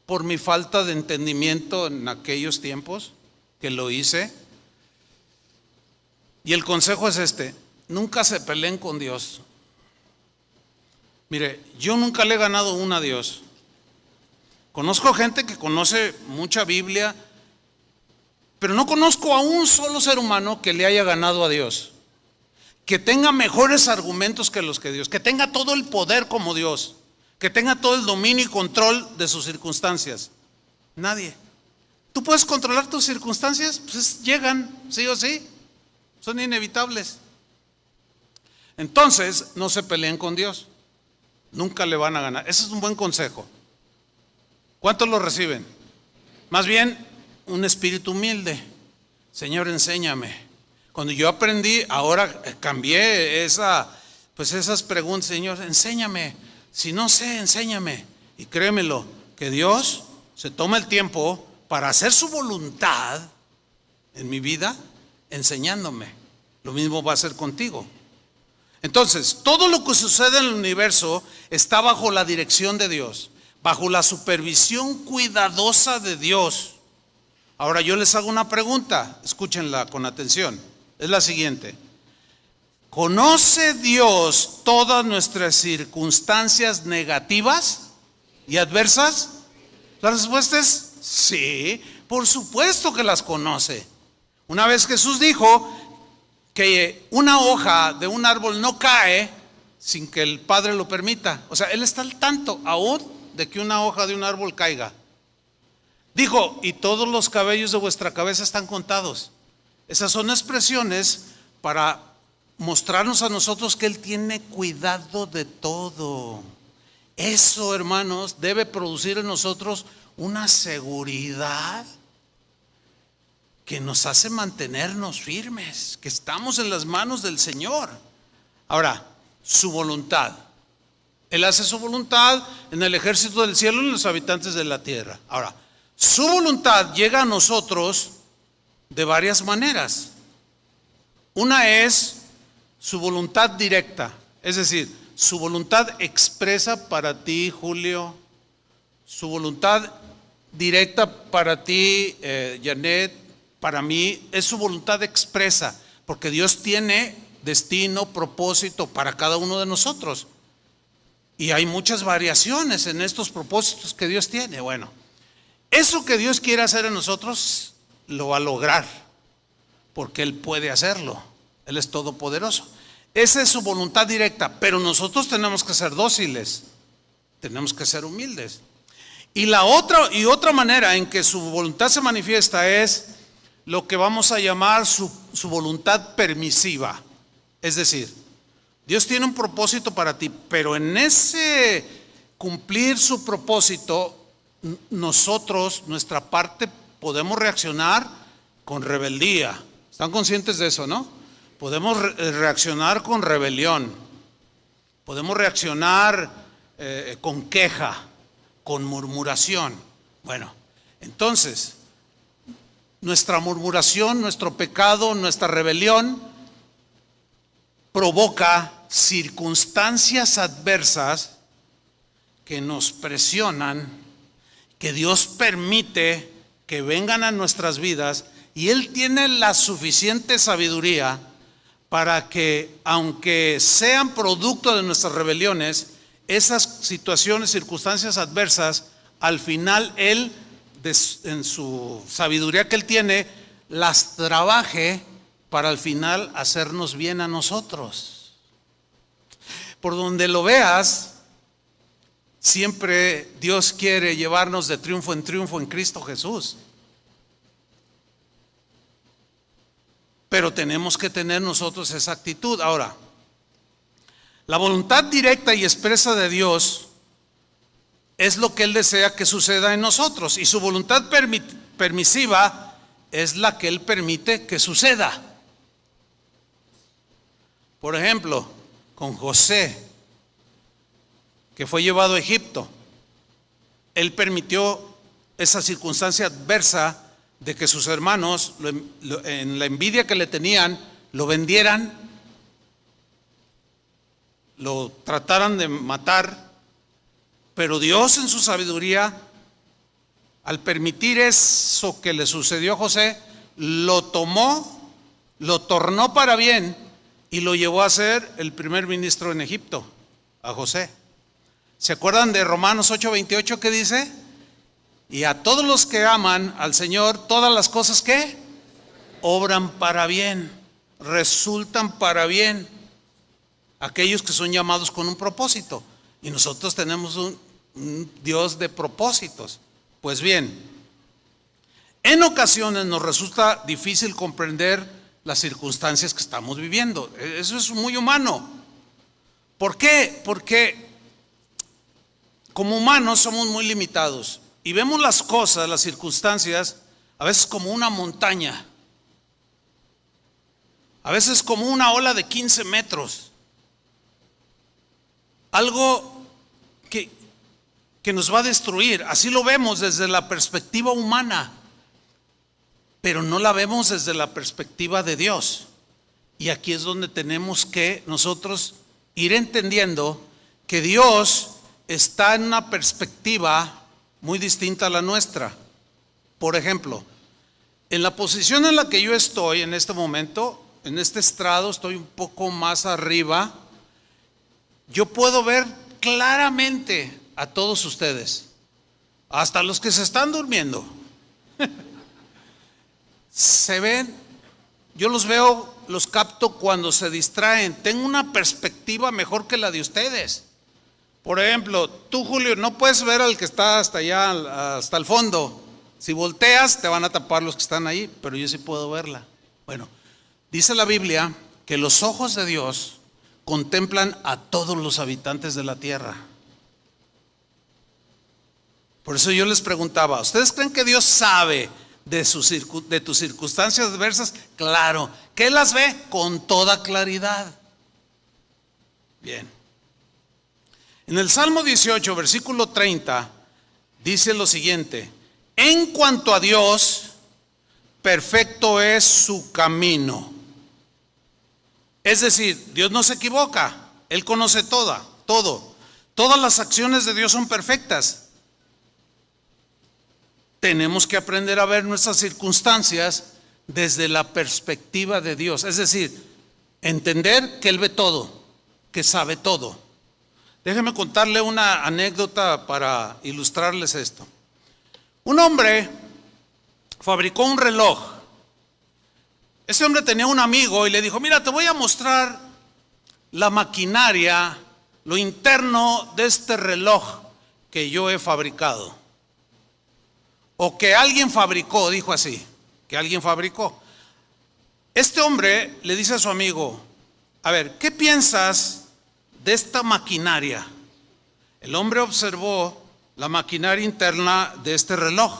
S1: por mi falta de entendimiento en aquellos tiempos que lo hice. Y el consejo es este: nunca se peleen con Dios. Mire, yo nunca le he ganado una a Dios. Conozco gente que conoce mucha Biblia, pero no conozco a un solo ser humano que le haya ganado a Dios, que tenga mejores argumentos que los que Dios, que tenga todo el poder como Dios, que tenga todo el dominio y control de sus circunstancias. Nadie. ¿Tú puedes controlar tus circunstancias? Pues llegan, sí o sí, son inevitables. Entonces, no se peleen con Dios. Nunca le van a ganar. Ese es un buen consejo. ¿Cuántos lo reciben? Más bien, un espíritu humilde. Señor, enséñame. Cuando yo aprendí, ahora cambié esas preguntas. Señor, enséñame. Si no sé, enséñame. Y créemelo, que Dios se toma el tiempo para hacer su voluntad en mi vida, enseñándome. Lo mismo va a hacer contigo. Entonces, todo lo que sucede en el universo está bajo la dirección de Dios, bajo la supervisión cuidadosa de Dios. Ahora yo les hago una pregunta, escúchenla con atención. Es la siguiente: ¿conoce Dios todas nuestras circunstancias negativas y adversas? La respuesta es sí, por supuesto que las conoce. Una vez Jesús dijo que una hoja de un árbol no cae sin que el Padre lo permita. O sea, Él está al tanto aún de que una hoja de un árbol caiga. Dijo: y todos los cabellos de vuestra cabeza están contados. Esas son expresiones para mostrarnos a nosotros que Él tiene cuidado de todo. Eso, hermanos, debe producir en nosotros una seguridad que nos hace mantenernos firmes, que estamos en las manos del Señor. Ahora, su voluntad. Él hace su voluntad en el ejército del cielo y en los habitantes de la tierra. Ahora, su voluntad llega a nosotros de varias maneras. Una es su voluntad directa, es decir, su voluntad expresa para ti, Julio, su voluntad directa para ti, Janet, para mí es su voluntad expresa, porque Dios tiene destino, propósito para cada uno de nosotros. Y hay muchas variaciones en estos propósitos que Dios tiene. Bueno, eso que Dios quiere hacer en nosotros, lo va a lograr, porque Él puede hacerlo. Él es todopoderoso. Esa es su voluntad directa, pero nosotros tenemos que ser dóciles, tenemos que ser humildes. Y otra manera en que su voluntad se manifiesta es lo que vamos a llamar su voluntad permisiva. Es decir, Dios tiene un propósito para ti, pero en ese cumplir su propósito, nosotros, nuestra parte, podemos reaccionar con rebeldía. ¿Están conscientes de eso, no? Podemos reaccionar con rebelión. Podemos reaccionar con queja, con murmuración. Bueno, entonces, nuestra murmuración, nuestro pecado, nuestra rebelión provoca circunstancias adversas que nos presionan, que Dios permite que vengan a nuestras vidas, y Él tiene la suficiente sabiduría para que, aunque sean producto de nuestras rebeliones, esas situaciones, circunstancias adversas, al final Él, en su sabiduría que Él tiene, las trabaje para al final hacernos bien a nosotros. Por donde lo veas, siempre Dios quiere llevarnos de triunfo en Cristo Jesús. Pero tenemos que tener nosotros esa actitud. Ahora, la voluntad directa y expresa de Dios es lo que Él desea que suceda en nosotros, y su voluntad permisiva es la que Él permite que suceda. Por ejemplo, con José, que fue llevado a Egipto, Él permitió esa circunstancia adversa de que sus hermanos, en la envidia que le tenían, lo vendieran, lo trataran de matar, pero Dios en su sabiduría, al permitir eso que le sucedió a José, lo tomó, lo tornó para bien y lo llevó a ser el primer ministro en Egipto, a José. ¿Se acuerdan de Romanos 8:28 que dice? Y a todos los que aman al Señor, todas las cosas que obran para bien, resultan para bien, aquellos que son llamados con un propósito. Y nosotros tenemos un Dios de propósitos. Pues bien, en ocasiones nos resulta difícil comprender las circunstancias que estamos viviendo. Eso es muy humano. ¿Por qué? Porque como humanos somos muy limitados y vemos las cosas, las circunstancias, a veces como una montaña, a veces como una ola de 15 metros, algo que nos va a destruir. Así lo vemos desde la perspectiva humana, pero no la vemos desde la perspectiva de Dios. Y aquí es donde tenemos que nosotros ir entendiendo que Dios está en una perspectiva muy distinta a la nuestra. Por ejemplo, en la posición en la que yo estoy en este momento, en este estrado, estoy un poco más arriba, yo puedo ver claramente a todos ustedes, hasta los que se están durmiendo. Se ven, yo los veo, los capto cuando se distraen. Tengo una perspectiva mejor que la de ustedes. Por ejemplo, tú, Julio, no puedes ver al que está hasta allá, hasta el fondo. Si volteas, te van a tapar los que están ahí, pero yo sí puedo verla. Bueno, dice la Biblia que los ojos de Dios contemplan a todos los habitantes de la tierra. Por eso yo les preguntaba, ¿ustedes creen que Dios sabe de tus circunstancias adversas? Claro, que Él las ve con toda claridad. Bien. En el Salmo 18, versículo 30, dice lo siguiente: en cuanto a Dios, perfecto es su camino. Es decir, Dios no se equivoca, Él conoce todo. Todas las acciones de Dios son perfectas. Tenemos que aprender a ver nuestras circunstancias desde la perspectiva de Dios. Es decir, entender que Él ve todo, que sabe todo. Déjenme contarle una anécdota para ilustrarles esto. Un hombre fabricó un reloj. Ese hombre tenía un amigo y le dijo: mira, te voy a mostrar la maquinaria, lo interno de este reloj que yo he fabricado. O que alguien fabricó, dijo así, que alguien fabricó. Este hombre le dice a su amigo: a ver, ¿qué piensas de esta maquinaria? El hombre observó la maquinaria interna de este reloj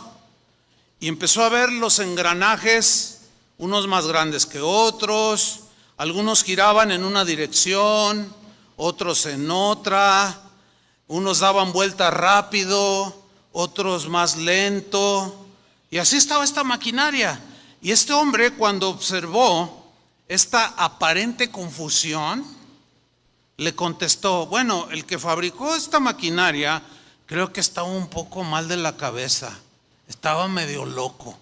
S1: y empezó a ver los engranajes, unos más grandes que otros, algunos giraban en una dirección, otros en otra, unos daban vuelta rápido, otros más lento, y así estaba esta maquinaria. Y este hombre, cuando observó esta aparente confusión, le contestó: bueno, el que fabricó esta maquinaria creo que estaba un poco mal de la cabeza, estaba medio loco.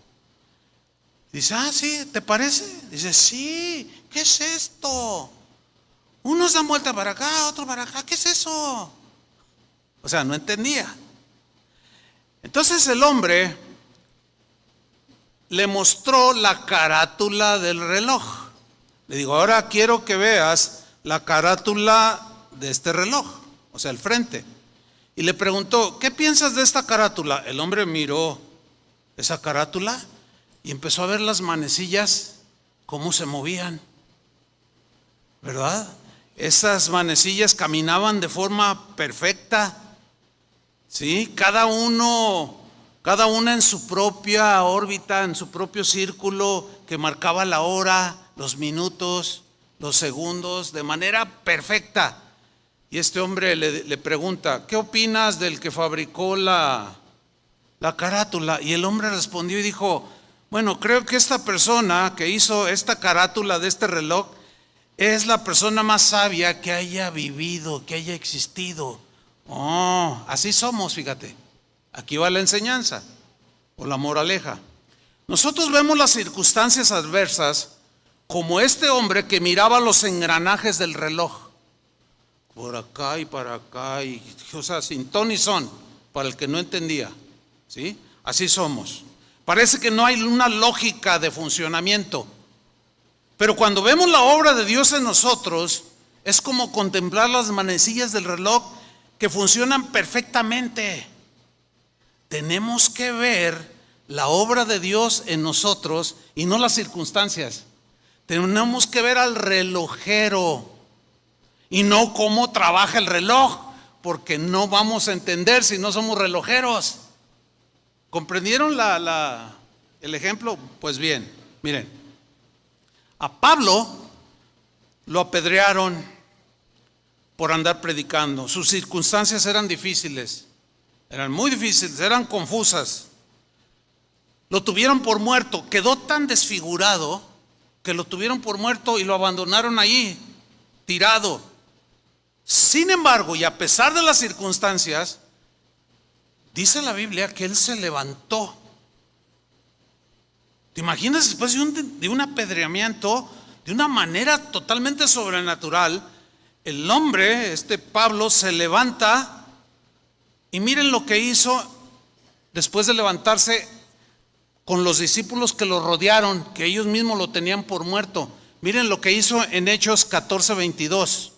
S1: Dice: ah, sí, ¿te parece? Dice: sí, ¿qué es esto? Unos dan vuelta para acá, otro para acá, ¿qué es eso? O sea, no entendía. Entonces el hombre le mostró la carátula del reloj. Le digo: ahora quiero que veas la carátula de este reloj, o sea, el frente. Y le preguntó: ¿qué piensas de esta carátula? El hombre miró esa carátula y empezó a ver las manecillas, cómo se movían, ¿verdad? Esas manecillas caminaban de forma perfecta, ¿sí? Cada una en su propia órbita, en su propio círculo que marcaba la hora, los minutos, los segundos, de manera perfecta. Y este hombre le pregunta: ¿qué opinas del que fabricó la carátula? Y el hombre respondió y dijo: bueno, creo que esta persona que hizo esta carátula de este reloj es la persona más sabia que haya vivido, que haya existido. Oh, así somos, fíjate. Aquí va la enseñanza o la moraleja. Nosotros vemos las circunstancias adversas como este hombre que miraba los engranajes del reloj, por acá y para acá, o sea, sin ton ni son, para el que no entendía, ¿sí? Así somos. Parece que no hay una lógica de funcionamiento, pero cuando vemos la obra de Dios en nosotros, es como contemplar las manecillas del reloj que funcionan perfectamente. Tenemos que ver la obra de Dios en nosotros y no las circunstancias. Tenemos que ver al relojero y no cómo trabaja el reloj, porque no vamos a entender si no somos relojeros. ¿Comprendieron el ejemplo? Pues bien, miren, a Pablo lo apedrearon por andar predicando. Sus circunstancias eran difíciles, eran muy difíciles, eran confusas. Lo tuvieron por muerto, quedó tan desfigurado que lo tuvieron por muerto y lo abandonaron allí, tirado. Sin embargo, y a pesar de las circunstancias, dice la Biblia que él se levantó. ¿Te imaginas después de un apedreamiento, de una manera totalmente sobrenatural, el hombre, Pablo, se levanta y miren lo que hizo después de levantarse con los discípulos que lo rodearon, que ellos mismos lo tenían por muerto? Miren lo que hizo en Hechos 14:22,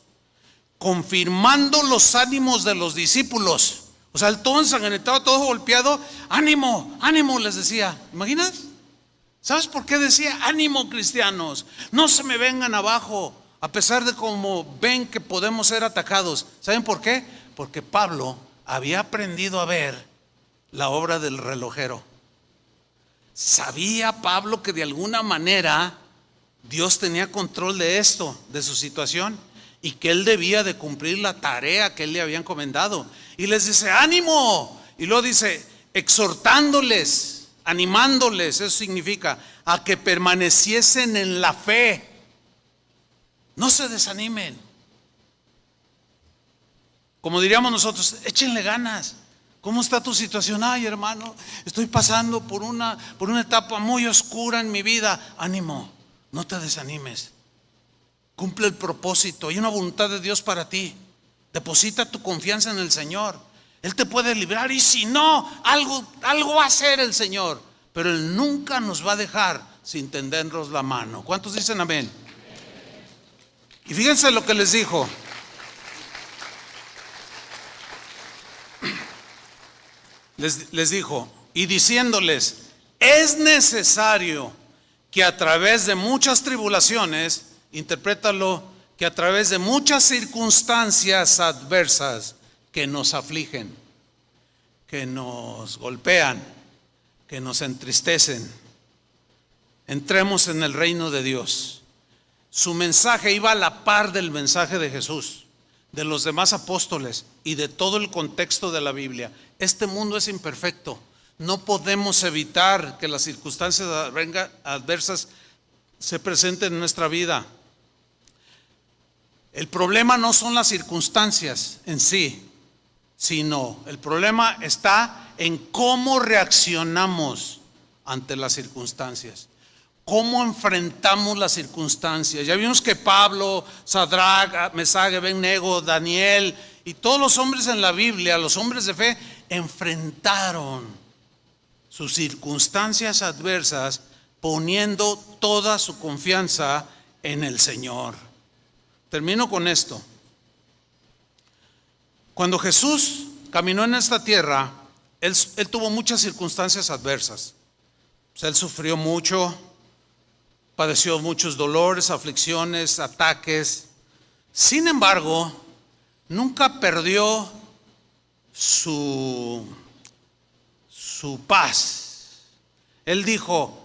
S1: confirmando los ánimos de los discípulos. O sea, el todo ensangrentado, todo golpeado. Ánimo, ánimo, les decía. ¿Imaginas? ¿Sabes por qué decía? Ánimo, cristianos, no se me vengan abajo, a pesar de cómo ven que podemos ser atacados. ¿Saben por qué? Porque Pablo había aprendido a ver la obra del relojero. Sabía Pablo que de alguna manera Dios tenía control de esto, de su situación, y que él debía de cumplir la tarea que él le había encomendado. Y les dice: ánimo. Y luego dice: exhortándoles, animándoles, eso significa a que permaneciesen en la fe. No se desanimen. Como diríamos nosotros, échenle ganas. ¿Cómo está tu situación? Ay, hermano, estoy pasando por una etapa muy oscura en mi vida. Ánimo, no te desanimes. Cumple el propósito. Hay una voluntad de Dios para ti. Deposita tu confianza en el Señor. Él te puede librar, y si no, algo va a hacer el Señor. Pero Él nunca nos va a dejar sin tendernos la mano. ¿Cuántos dicen amén? Y fíjense lo que les dijo. Les dijo, y diciéndoles, es necesario que a través de muchas tribulaciones, interprétalo, que a través de muchas circunstancias adversas que nos afligen, que nos golpean, que nos entristecen, entremos en el reino de Dios. Su mensaje iba a la par del mensaje de Jesús, de los demás apóstoles y de todo el contexto de la Biblia. Este mundo es imperfecto. No podemos evitar que las circunstancias adversas se presenten en nuestra vida. El problema no son las circunstancias en sí, sino el problema está en cómo reaccionamos ante las circunstancias. ¿Cómo enfrentamos las circunstancias? Ya vimos que Pablo, Sadrach, Mesach, Abednego, Daniel y todos los hombres en la Biblia, los hombres de fe, enfrentaron sus circunstancias adversas poniendo toda su confianza en el Señor. Termino con esto. Cuando Jesús caminó en esta tierra, él tuvo muchas circunstancias adversas. Él sufrió mucho, padeció muchos dolores, aflicciones, ataques. Sin embargo, nunca perdió su paz. Él dijo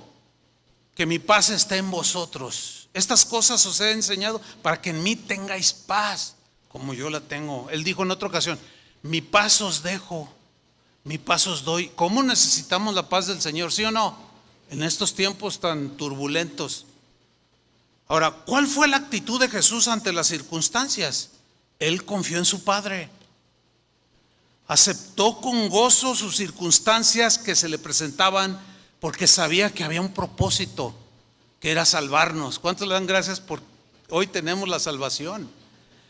S1: que mi paz está en vosotros. Estas cosas os he enseñado para que en mí tengáis paz, como yo la tengo. Él dijo en otra ocasión, mi paz os dejo, mi paz os doy. ¿Cómo necesitamos la paz del Señor? ¿Sí o no? En estos tiempos tan turbulentos. Ahora, ¿cuál fue la actitud de Jesús ante las circunstancias? Él confió en su Padre. Aceptó con gozo sus circunstancias que se le presentaban porque sabía que había un propósito, que era salvarnos. ¿Cuántos le dan gracias por hoy tenemos la salvación?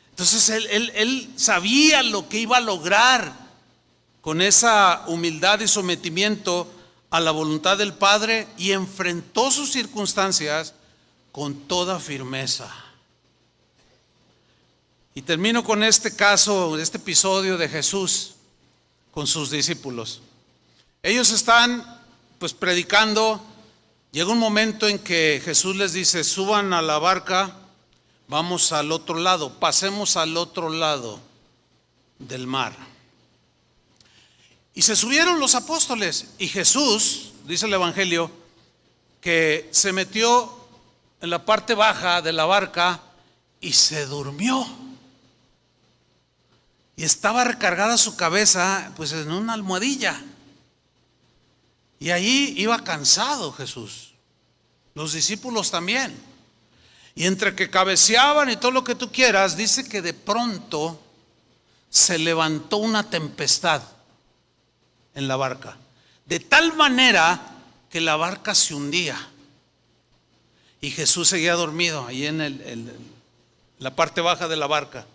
S1: Entonces él sabía lo que iba a lograr con esa humildad y sometimiento a la voluntad del Padre y enfrentó sus circunstancias con toda firmeza. Y termino con este caso, este episodio de Jesús con sus discípulos. Ellos están pues predicando. Llega un momento en que Jesús les dice, suban a la barca, vamos al otro lado, pasemos al otro lado del mar. Y se subieron los apóstoles y Jesús, dice el Evangelio, que se metió en la parte baja de la barca y se durmió. Y estaba recargada su cabeza pues en una almohadilla. Y ahí iba cansado Jesús. Los discípulos también. Y entre que cabeceaban y todo lo que tú quieras, dice que de pronto se levantó una tempestad en la barca. De tal manera que la barca se hundía. Y Jesús seguía dormido ahí en la parte baja de la barca.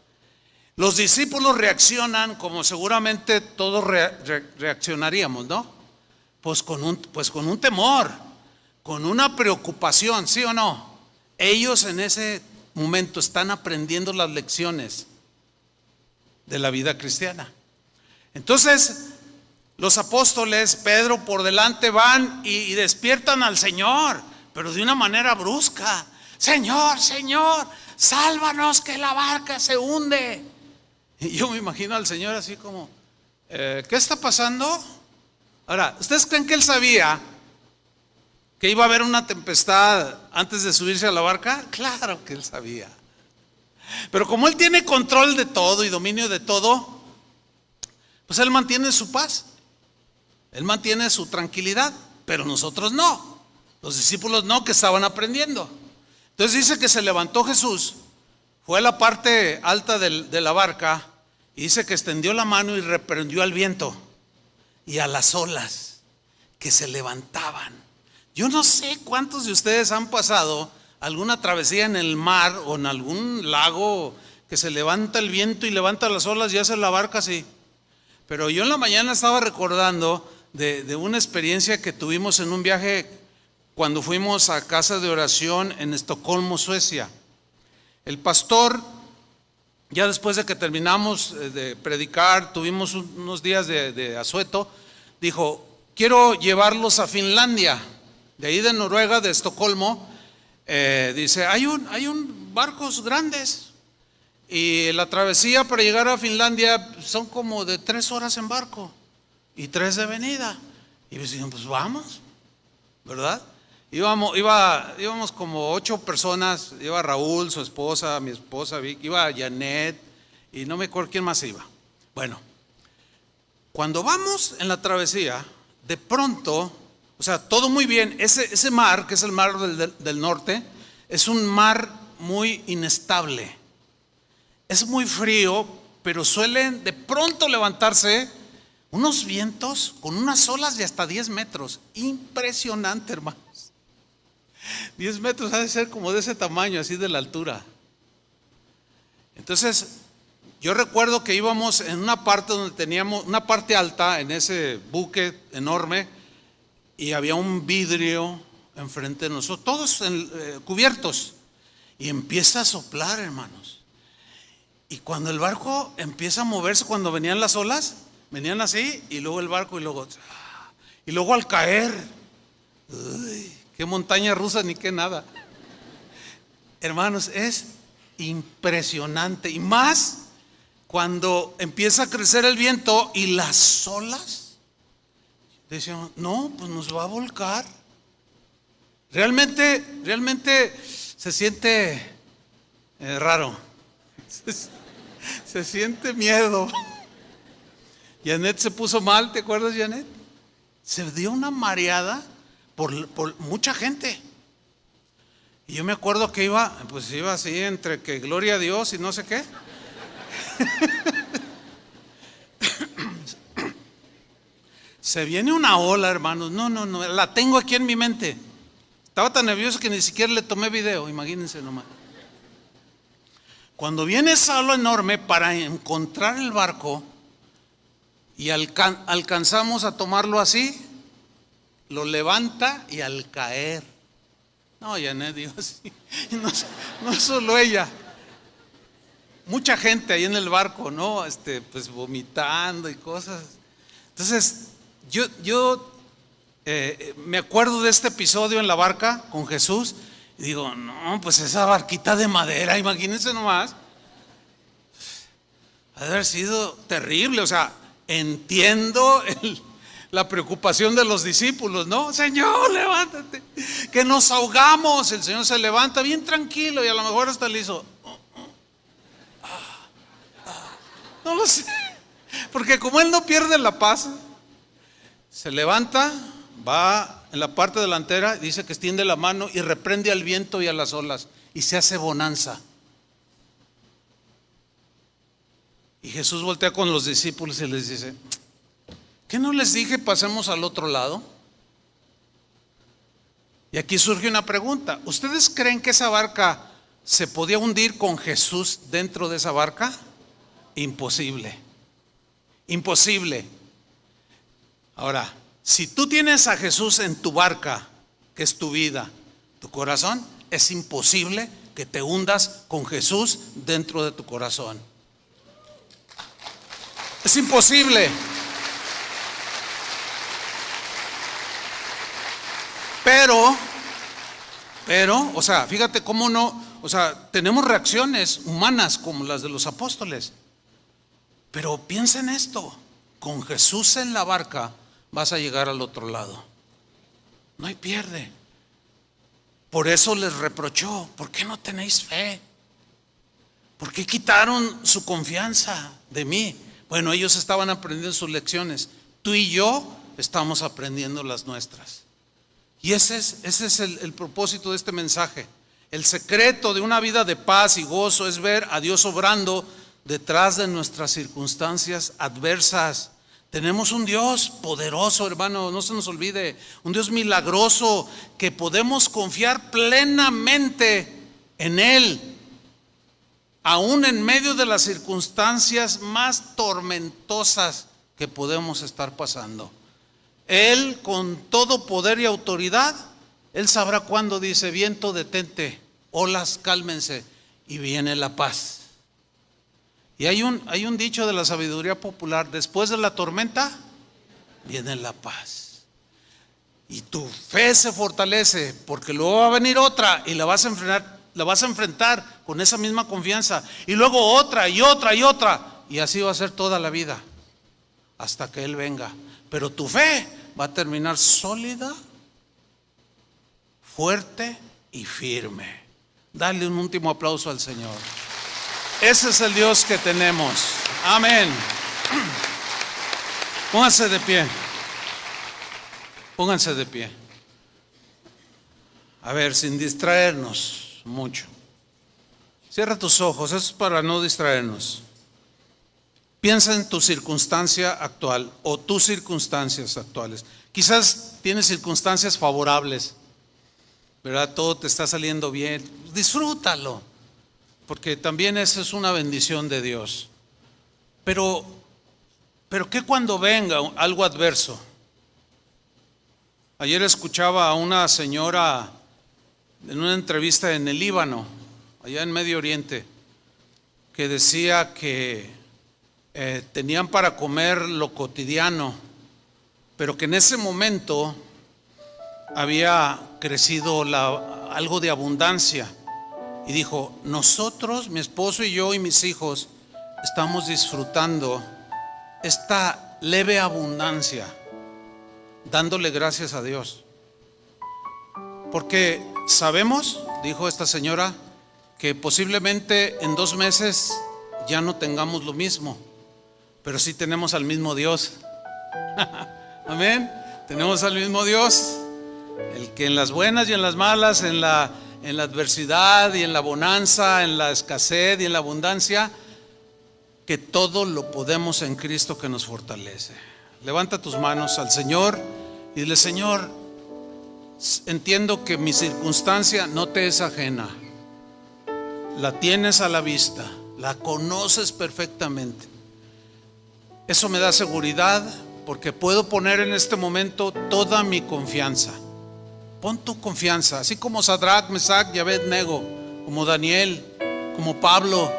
S1: Los discípulos reaccionan como seguramente todos reaccionaríamos, ¿no? Pues con un temor, con una preocupación, ¿sí o no? Ellos en ese momento están aprendiendo las lecciones de la vida cristiana. Entonces, los apóstoles, Pedro por delante van y despiertan al Señor, pero de una manera brusca. Señor, Señor, sálvanos que la barca se hunde. Y yo me imagino al Señor así como, ¿qué está pasando? Ahora, ¿ustedes creen que Él sabía que iba a haber una tempestad antes de subirse a la barca? Claro que Él sabía. Pero como Él tiene control de todo y dominio de todo, pues Él mantiene su paz. Él mantiene su tranquilidad, pero nosotros no. Los discípulos no, que estaban aprendiendo. Entonces dice que se levantó Jesús, fue a la parte alta de la barca y dice que extendió la mano y reprendió al viento y a las olas que se levantaban. Yo no sé cuántos de ustedes han pasado alguna travesía en el mar o en algún lago que se levanta el viento y levanta las olas y hace la barca así. Pero yo en la mañana estaba recordando de una experiencia que tuvimos en un viaje cuando fuimos a casa de oración en Estocolmo, Suecia. El pastor, ya después de que terminamos de predicar, tuvimos unos días de asueto, dijo: quiero llevarlos a Finlandia. De ahí de Noruega, de Estocolmo, dice, hay un barcos grandes y la travesía para llegar a Finlandia son como de 3 horas en barco y 3 de venida. Y decían, pues vamos, ¿verdad? Íbamos como 8 personas, iba Raúl, su esposa, mi esposa Vic, iba Janet y no me acuerdo quién más iba. Bueno, cuando vamos en la travesía, de pronto, o sea, todo muy bien, ese mar, que es el mar del norte, es un mar muy inestable, es muy frío, pero suelen de pronto levantarse unos vientos con unas olas de hasta 10 metros, impresionante, hermanos. 10 metros ha de ser como de ese tamaño, así de la altura. Entonces, yo recuerdo que íbamos en una parte donde teníamos una parte alta en ese buque enorme y había un vidrio enfrente de nosotros, todos cubiertos, y empieza a soplar, hermanos. Y cuando el barco empieza a moverse, cuando venían las olas, venían así, y luego el barco, y luego al caer, uy, qué montaña rusa ni qué nada. Hermanos, es impresionante, y más cuando empieza a crecer el viento y las olas, decíamos, no, pues nos va a volcar. Realmente se siente raro, se siente miedo. Janet se puso mal, ¿te acuerdas, Janet? Se dio una mareada por mucha gente. Y yo me acuerdo que iba así entre que gloria a Dios y no sé qué. Se viene una ola, hermanos. No, la tengo aquí en mi mente. Estaba tan nervioso que ni siquiera le tomé video, imagínense nomás. Cuando viene esa ola enorme para encontrar el barco y alcanzamos a tomarlo así, lo levanta y al caer, no, Janet dijo así, no solo ella, mucha gente ahí en el barco, ¿no? Pues vomitando y cosas. Entonces, yo me acuerdo de este episodio en la barca con Jesús y digo, no, pues esa barquita de madera, imagínense nomás, ha de haber sido terrible. O sea, entiendo la preocupación de los discípulos, ¿no? Señor, levántate, que nos ahogamos. El Señor se levanta bien tranquilo y a lo mejor hasta le hizo, no lo sé, porque como Él no pierde la paz, se levanta, va en la parte delantera, dice que extiende la mano y reprende al viento y a las olas y se hace bonanza. Y Jesús voltea con los discípulos y les dice, ¿qué no les dije pasemos al otro lado? Y aquí surge una pregunta, ¿ustedes creen que esa barca se podía hundir con Jesús dentro de esa barca? Imposible, imposible. Ahora, si tú tienes a Jesús en tu barca, que es tu vida, tu corazón, es imposible que te hundas con Jesús dentro de tu corazón. Es imposible. Pero, o sea, fíjate cómo no, o sea, tenemos reacciones humanas como las de los apóstoles. Pero piensa en esto, con Jesús en la barca vas a llegar al otro lado. No hay pierde. Por eso les reprochó, ¿por qué no tenéis fe? ¿Por qué quitaron su confianza de mí? Bueno, ellos estaban aprendiendo sus lecciones. Tú y yo estamos aprendiendo las nuestras. Y ese es el propósito de este mensaje. El secreto de una vida de paz y gozo es ver a Dios obrando detrás de nuestras circunstancias adversas, Tenemos un Dios poderoso, hermano, no se nos olvide, un Dios milagroso que podemos confiar plenamente en Él, aún en medio de las circunstancias más tormentosas que podemos estar pasando. Él, con todo poder y autoridad, Él sabrá cuándo dice: viento, detente, olas, cálmense, y viene la paz. Y hay un dicho de la sabiduría popular: después de la tormenta viene la paz. Y tu fe se fortalece porque luego va a venir otra y la vas a enfrentar con esa misma confianza, y luego otra y otra y otra, y así va a ser toda la vida hasta que Él venga. Pero tu fe va a terminar sólida, fuerte y firme. Dale un último aplauso al Señor. Ese es el Dios que tenemos. Amén. Pónganse de pie. Pónganse de pie. A ver, sin distraernos mucho. Cierra tus ojos, eso es para no distraernos. Piensa en tu circunstancia actual o tus circunstancias actuales. Quizás tienes circunstancias favorables, ¿verdad? Todo te está saliendo bien. Disfrútalo, porque también esa es una bendición de Dios. Pero ¿qué cuando venga algo adverso? Ayer escuchaba a una señora en una entrevista en el Líbano, allá en Medio Oriente, que decía que tenían para comer lo cotidiano, pero que en ese momento había crecido algo de abundancia. Y dijo: nosotros, mi esposo y yo y mis hijos, estamos disfrutando esta leve abundancia, dándole gracias a Dios. Porque sabemos, dijo esta señora, que posiblemente en 2 meses ya no tengamos lo mismo, pero sí tenemos al mismo Dios. Amén. Tenemos al mismo Dios, el que en las buenas y en las malas, en la adversidad y en la bonanza, en la escasez y en la abundancia, que todo lo podemos en Cristo que nos fortalece. Levanta tus manos al Señor y dile: Señor, entiendo que mi circunstancia no te es ajena, la tienes a la vista, la conoces perfectamente. Eso me da seguridad porque puedo poner en este momento toda mi confianza. Pon tu confianza, así como Sadrach, Mesach y Abed-nego, como Daniel, como Pablo,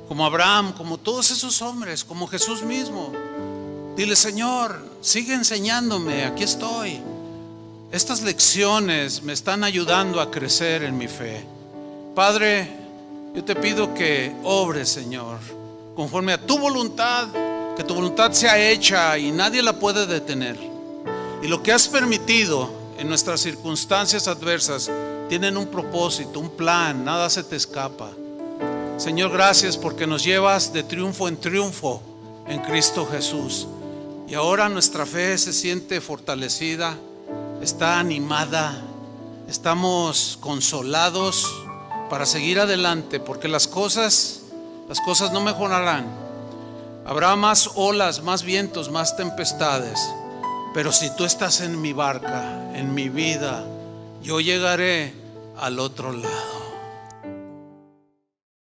S1: como Abraham, como todos esos hombres, como Jesús mismo. Dile: Señor, sigue enseñándome, aquí estoy. Estas lecciones me están ayudando a crecer en mi fe. Padre, yo te pido que obres, Señor, conforme a tu voluntad, que tu voluntad sea hecha y nadie la puede detener. Y lo que has permitido en nuestras circunstancias adversas tienen un propósito, un plan, nada se te escapa. Señor, gracias porque nos llevas de triunfo en triunfo en Cristo Jesús. Y ahora nuestra fe se siente fortalecida, está animada, estamos consolados para seguir adelante, porque las cosas no mejorarán. Habrá más olas, más vientos, más tempestades, pero si tú estás en mi barca, en mi vida, yo llegaré al otro lado.